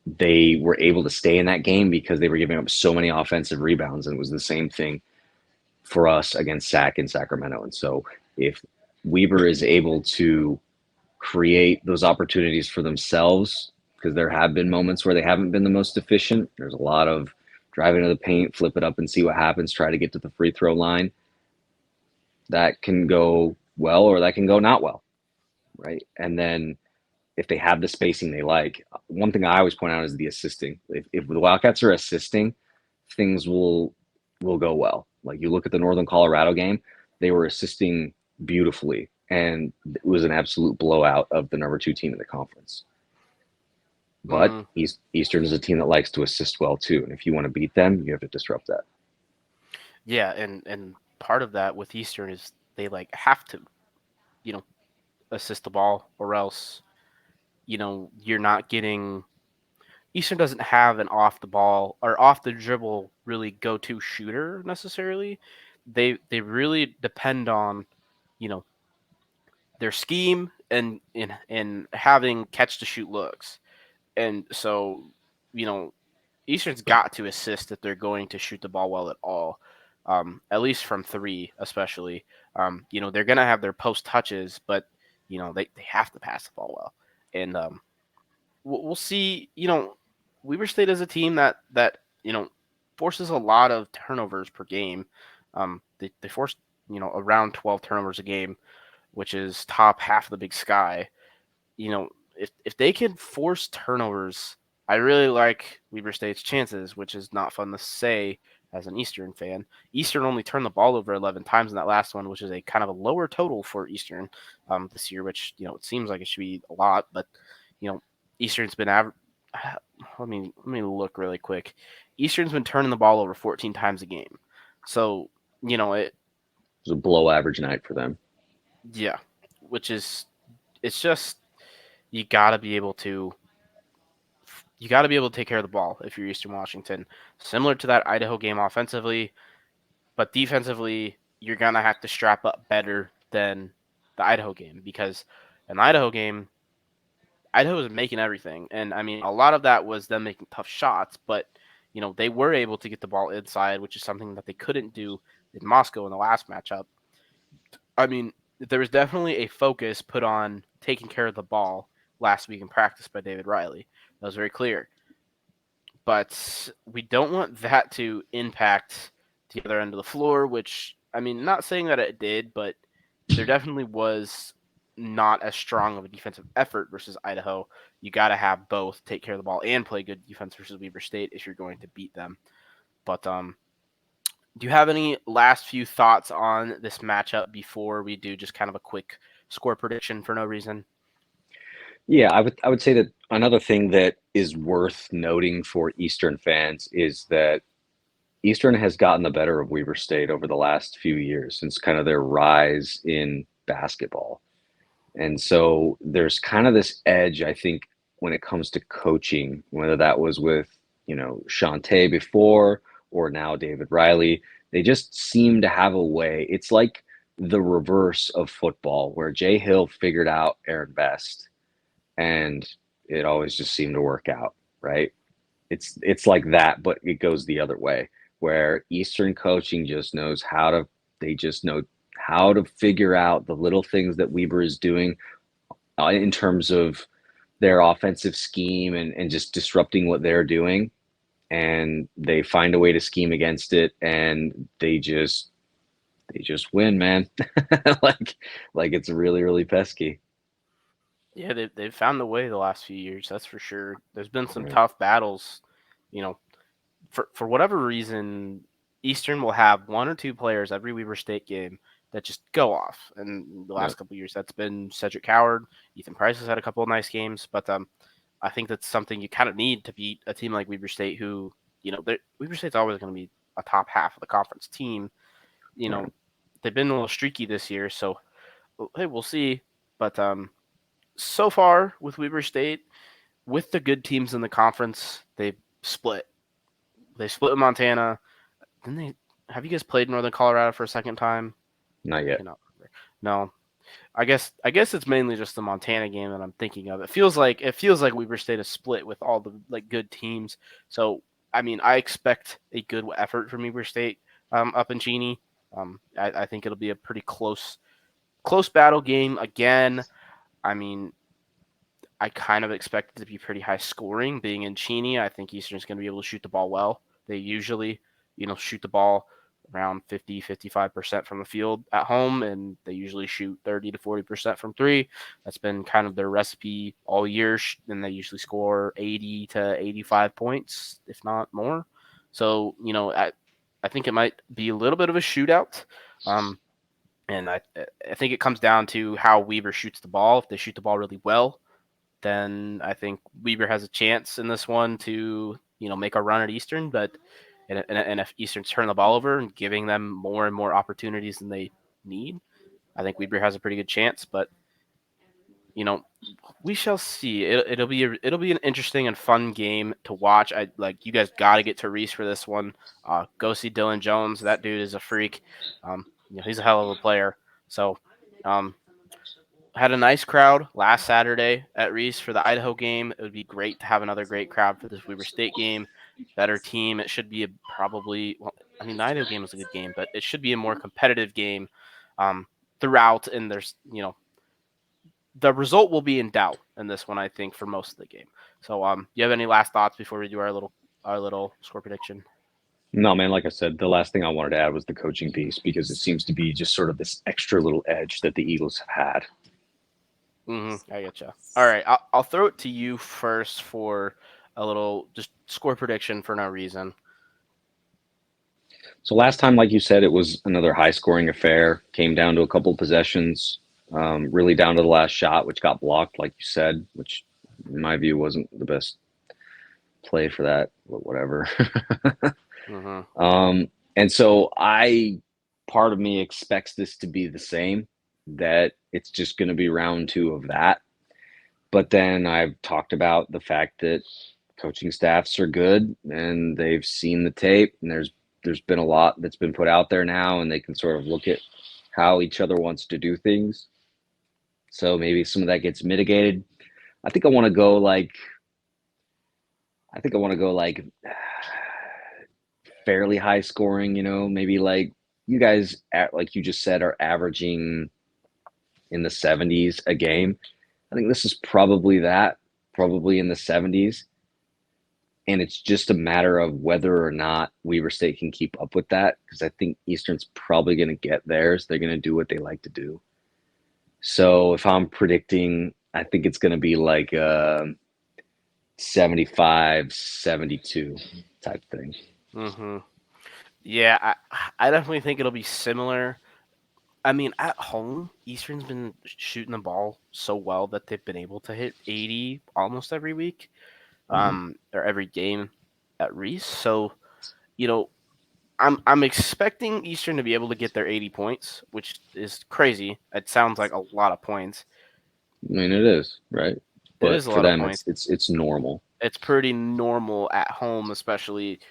They were able to stay in that game because they were giving up so many offensive rebounds, and it was the same thing for us against Sac in Sacramento. And so if Weber is able to create those opportunities for themselves, because there have been moments where they haven't been the most efficient. There's a lot of drive into the paint, flip it up and see what happens, try to get to the free throw line. That can go well or that can go not well, right? And then if they have the spacing they like, one thing I always point out is the assisting. If the Wildcats are assisting, things will go well. Like you look at the Northern Colorado game, they were assisting beautifully, and it was an absolute blowout of the number 2 team in the conference. But Eastern is a team that likes to assist well too, and if you want to beat them, you have to disrupt that. Yeah, and part of that with Eastern is they have to, assist the ball, or else, you're not getting. Eastern doesn't have an off the ball or off the dribble really go-to shooter necessarily. They really depend on, their scheme and having catch to shoot looks. And so, Eastern's got to assist if they're going to shoot the ball well at all, at least from 3 especially. They're going to have their post touches, but, they have to pass the ball well. And we'll see, Weber State is a team that forces a lot of turnovers per game. They force, around 12 turnovers a game, which is top half of the Big Sky. If they can force turnovers, I really like Weber State's chances, which is not fun to say as an Eastern fan. Eastern only turned the ball over 11 times in that last one, which is a kind of a lower total for Eastern this year, which, it seems like it should be a lot, but, Eastern's been let me look really quick. Eastern's been turning the ball over 14 times a game, so it. was a below average night for them. Yeah, which is it's just you got to be able to take care of the ball if you're Eastern Washington. Similar to that Idaho game offensively, but defensively you're gonna have to strap up better than the Idaho game because in the Idaho game, Idaho was making everything, and I mean a lot of that was them making tough shots, but they were able to get the ball inside, which is something that they couldn't do in Moscow in the last matchup. I mean, there was definitely a focus put on taking care of the ball last week in practice by David Riley. That was very clear. But we don't want that to impact the other end of the floor, which, I mean, not saying that it did, but there definitely was not as strong of a defensive effort versus Idaho. You got to have both take care of the ball and play good defense versus Weber State if you're going to beat them. But do you have any last few thoughts on this matchup before we do just kind of a quick score prediction for no reason? Yeah, I would say that another thing that is worth noting for Eastern fans is that Eastern has gotten the better of Weber State over the last few years since kind of their rise in basketball. And so there's kind of this edge, I think, when it comes to coaching, whether that was with, Shantae before or now David Riley, they just seem to have a way. It's like the reverse of football, where Jay Hill figured out Aaron Best and it always just seemed to work out, right? It's like that, but it goes the other way, where Eastern coaching just knows how to they just know how to figure out the little things that Weber is doing in terms of their offensive scheme and just disrupting what they're doing. And they find a way to scheme against it, and they just win, man. like it's really, really pesky. Yeah, they've found the way the last few years, that's for sure. There's been some Right. tough battles, you know, for whatever reason, Eastern will have one or two players every Weber State game that just go off. And the Yeah. last couple of years, that's been Cedric Howard. Ethan Price has had a couple of nice games, but I think that's something you kind of need to beat a team like Weber State, who Weber State's always going to be a top half of the conference team. You know, Right. they've been a little streaky this year, so hey, we'll see. But so far with Weber State, with the good teams in the conference, they split. They split with Montana. Didn't they? Have you guys played Northern Colorado for a second time? Not I yet. cannot remember. No. I guess it's mainly just the Montana game that I'm thinking of. It feels like Weber State is split with all the good teams. So I mean, I expect a good effort from Weber State up in Cheney. I think it'll be a pretty close battle game again. I mean, I kind of expect it to be pretty high scoring. Being in Cheney, I think Eastern's going to be able to shoot the ball well. They usually, shoot the ball around 50-55% from the field at home, and they usually shoot 30 to 40% from three. That's been kind of their recipe all year, and they usually score 80 to 85 points, if not more. So, I think it might be a little bit of a shootout. And I think it comes down to how Weber shoots the ball. If they shoot the ball really well, then I think Weber has a chance in this one to make a run at Eastern. But and if Eastern's turning the ball over and giving them more and more opportunities than they need, I think Weber has a pretty good chance. But you know, we shall see. It'll be an interesting and fun game to watch. I like you guys got to get to Reese for this one. Go see Dylan Jones. That dude is a freak. He's a hell of a player. So, um, had a nice crowd last Saturday at Reese for the Idaho game. It would be great to have another great crowd for this Weber State game. Better team. It should be probably. Well, I mean, the Idaho game was a good game, but it should be a more competitive game throughout. And there's the result will be in doubt in this one, I think, for most of the game. So, do you have any last thoughts before we do our little score prediction? No, man, like I said, the last thing I wanted to add was the coaching piece because it seems to be just sort of this extra little edge that the Eagles have had. I getcha. All right, I'll throw it to you first for a little just score prediction for no reason. So last time, like you said, it was another high scoring affair. Came down to a couple possessions, really down to the last shot, which got blocked, like you said, which in my view wasn't the best play for that, whatever. Mm-hmm. And so part of me expects this to be the same, that it's just going to be round 2 of that. But then I've talked about the fact that coaching staffs are good and they've seen the tape, and there's been a lot that's been put out there now, and they can sort of look at how each other wants to do things. So maybe some of that gets mitigated. I think I want to go like fairly high scoring, maybe like you guys, like you just said, are averaging in the 70s a game. I think this is probably in the 70s. And it's just a matter of whether or not Weber State can keep up with that, because I think Eastern's probably going to get theirs. They're going to do what they like to do. So if I'm predicting, I think it's going to be like a 75-72 type thing. Mm-hmm. Yeah, I definitely think it'll be similar. I mean, at home, Eastern's been shooting the ball so well that they've been able to hit 80 almost every week, or every game at Reese. So, I'm expecting Eastern to be able to get their 80 points, which is crazy. It sounds like a lot of points. I mean, it is, right? But It is a for lot of them, points. it's normal. It's pretty normal at home, especially,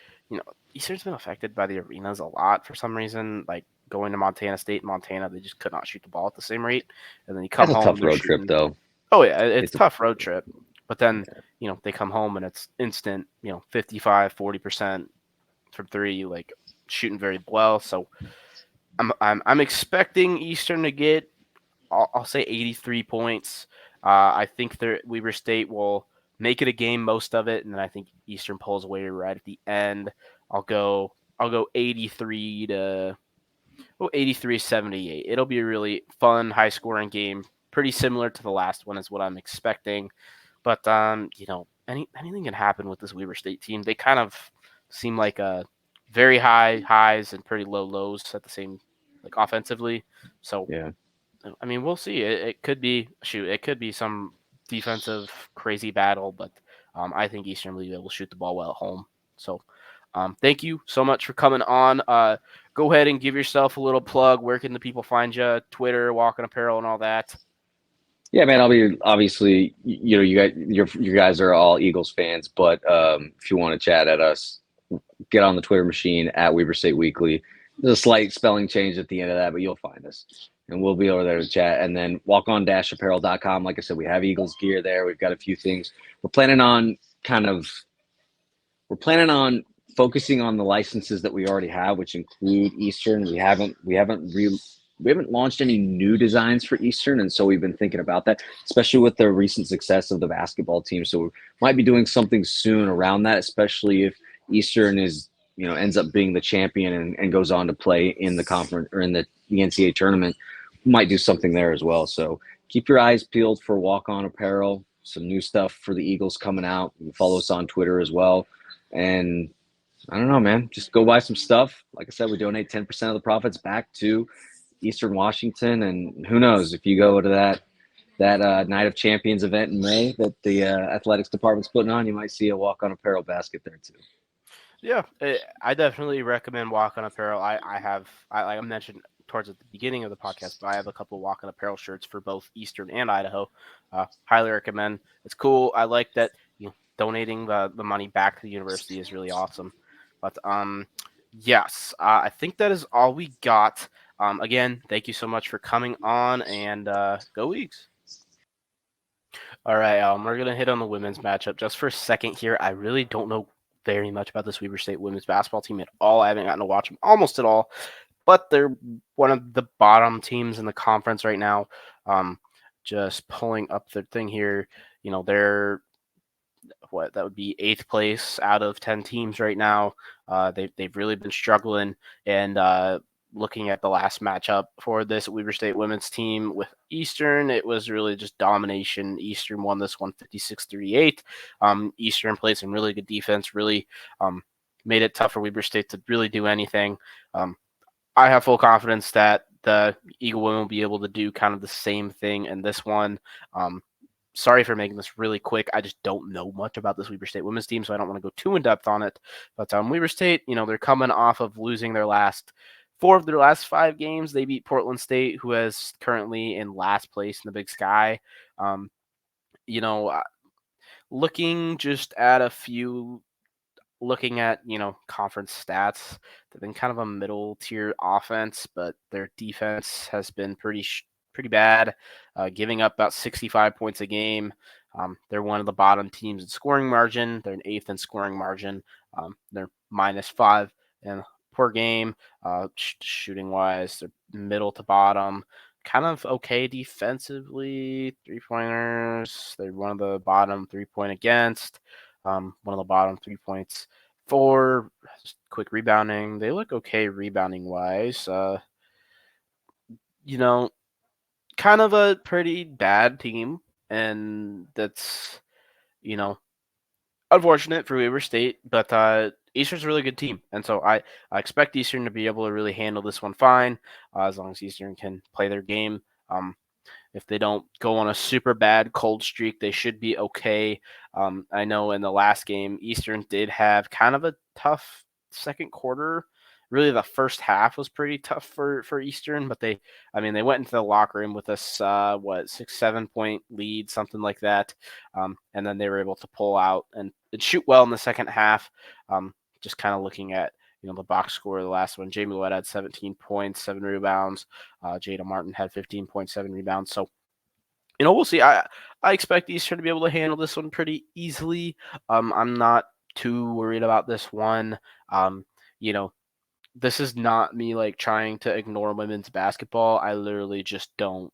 Eastern's been affected by the arenas a lot for some reason. Like going to Montana State, Montana, they just could not shoot the ball at the same rate. And then you come That's a home, tough they're road trip, shooting. though. Oh yeah, it's a tough road trip. But then, they come home and it's instant, 55, 40% from 3, like shooting very well. So I'm expecting Eastern to get, I'll say 83 points. I think Weber State will make it a game most of it, and then I think Eastern pulls away right at the end. I'll go 83-78. It'll be a really fun, high scoring game, pretty similar to the last one is what I'm expecting. But anything can happen with this Weber State team. They kind of seem like a very high highs and pretty low lows at the same, like offensively. So Yeah. I mean, we'll see. It could be some defensive crazy battle, but I think Eastern will be able to shoot the ball well at home. So thank you so much for coming on. Go ahead and give yourself a little plug. Where can the people find you? Twitter, Walking Apparel, and all that. Yeah, man. I'll be obviously. You guys are all Eagles fans, but if you want to chat at us, get on the Twitter machine at Weber State Weekly. There's a slight spelling change at the end of that, but you'll find us, and we'll be over there to chat. And then walkon-apparel.com. Like I said, we have Eagles gear there. We've got a few things. We're planning on focusing on the licenses that we already have, which include Eastern. We haven't launched any new designs for Eastern, and so we've been thinking about that, especially with the recent success of the basketball team. So we might be doing something soon around that, especially if Eastern ends up being the champion and goes on to play in the conference or in the NCAA tournament. We might do something there as well. So keep your eyes peeled for Walk On Apparel. Some new stuff for the Eagles coming out. You can follow us on Twitter as well. And I don't know, man, just go buy some stuff. Like I said, we donate 10% of the profits back to Eastern Washington. And who knows, if you go to that Night of Champions event in May that the athletics department's putting on, you might see a Walk On Apparel basket there too. Yeah, I definitely recommend Walk On Apparel. I like I mentioned towards the beginning of the podcast, but I have a couple of Walk On Apparel shirts for both Eastern and Idaho. Highly recommend. It's cool. I like that donating the money back to the university is really awesome. But yes, I think that is all we got. Again, thank you so much for coming on, and go Eagles. All right, we're going to hit on the women's matchup just for a second here. I really don't know very much about this Weber State women's basketball team at all. I haven't gotten to watch them almost at all, but they're one of the bottom teams in the conference right now. Just pulling up the thing here, they're that would be 8th place out of 10 teams right now. They've really been struggling, and looking at the last matchup for this Weber State women's team with Eastern, it was really just domination. Eastern won this one 56-38. Eastern played some really good defense, really made it tough for Weber State to really do anything. I have full confidence that the Eagle women will be able to do kind of the same thing in this one. sorry for making this really quick. I just don't know much about this Weber State women's team, so I don't want to go too in depth on it. But Weber State, they're coming off of losing their last 4 of their last 5 games. They beat Portland State, who is currently in last place in the Big Sky. Looking just at a few, looking at, conference stats, they've been kind of a middle tier offense, but their defense has been pretty bad, giving up about 65 points a game. They're one of the bottom teams in scoring margin. They're an 8th in scoring margin. They're -5 per game. Shooting wise, they're middle to bottom. Kind of okay defensively, 3-pointers. They're one of the bottom 3-point against. One of the bottom 3 points for quick rebounding. They look okay rebounding wise. Kind of a pretty bad team, and that's unfortunate for Weber State, but Eastern's a really good team, and so I expect Eastern to be able to really handle this one fine, as long as Eastern can play their game. If they don't go on a super bad cold streak, they should be okay. I know in the last game, Eastern did have kind of a tough second quarter. Really, the first half was pretty tough for Eastern, but they went into the locker room with a 6-7 point lead, something like that, and then they were able to pull out and shoot well in the second half. Just kind of looking at the box score of the last one, Jamie Lett had 17 points, 7 rebounds. Jada Martin had 15.7 rebounds. So, we'll see. I expect Eastern to be able to handle this one pretty easily. I'm not too worried about this one. This is not me trying to ignore women's basketball. I literally just don't.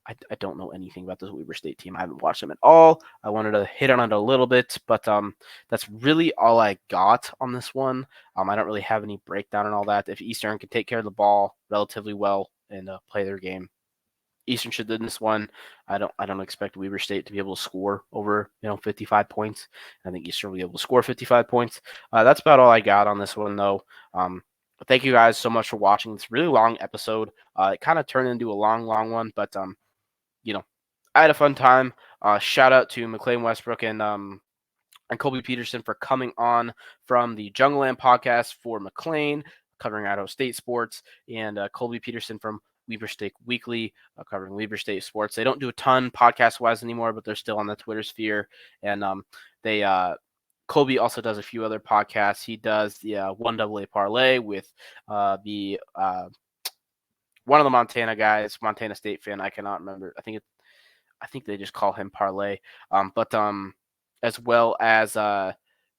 I don't know anything about this Weber State team. I haven't watched them at all. I wanted to hit on it a little bit, but that's really all I got on this one. I don't really have any breakdown and all that. If Eastern can take care of the ball relatively well and play their game, Eastern should win this one. I don't expect Weber State to be able to score over 55 points. I think Eastern will be able to score 55 points. That's about all I got on this one, though. Thank you guys so much for watching this really long episode. It kind of turned into a long one, but I had a fun time. Shout out to Maclane Westbrook and Colby Peterson for coming on from the Jungleland podcast for Maclane, covering Idaho State sports, and Colby Peterson from Weber State Weekly, covering Weber State sports. They don't do a ton podcast-wise anymore, but they're still on the Twitter sphere, and Colby also does a few other podcasts. He does the 1AA Parlay with the one of the Montana guys, Montana State fan. I cannot remember. I think they just call him Parlay. But as well as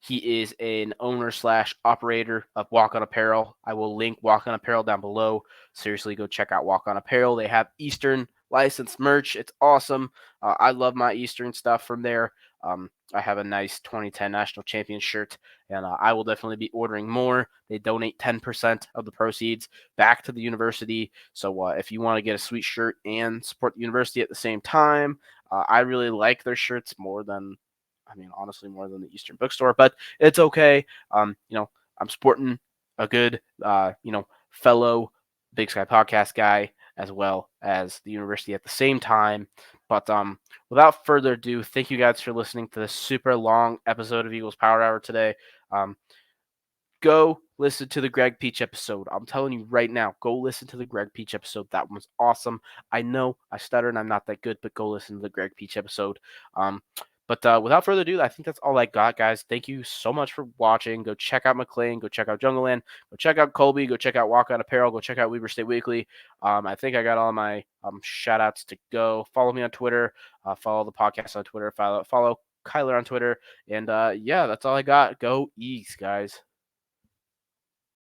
he is an owner/operator of Walk On Apparel. I will link Walk On Apparel down below. Seriously, go check out Walk On Apparel. They have Eastern licensed merch. It's awesome. I love my Eastern stuff from there. I have a nice 2010 national champion shirt, and I will definitely be ordering more. They donate 10% of the proceeds back to the university. So if you want to get a sweet shirt and support the university at the same time, I really like their shirts honestly more than the Eastern Bookstore, but it's okay. I'm sporting a good, fellow Big Sky podcast guy as well as the university at the same time. But without further ado, thank you guys for listening to this super long episode of Eagles Power Hour today. Go listen to the Greg Peach episode. I'm telling you right now, go listen to the Greg Peach episode. That one's awesome. I know I stutter and I'm not that good, but go listen to the Greg Peach episode. But without further ado, I think that's all I got, guys. Thank you so much for watching. Go check out Maclane. Go check out Jungleland. Go check out Colby. Go check out Walk On Apparel. Go check out Weber State Weekly. I think I got all my shout-outs to go. Follow me on Twitter. Follow the podcast on Twitter. Follow Kyler on Twitter. And, yeah, that's all I got. Go Eagles, guys.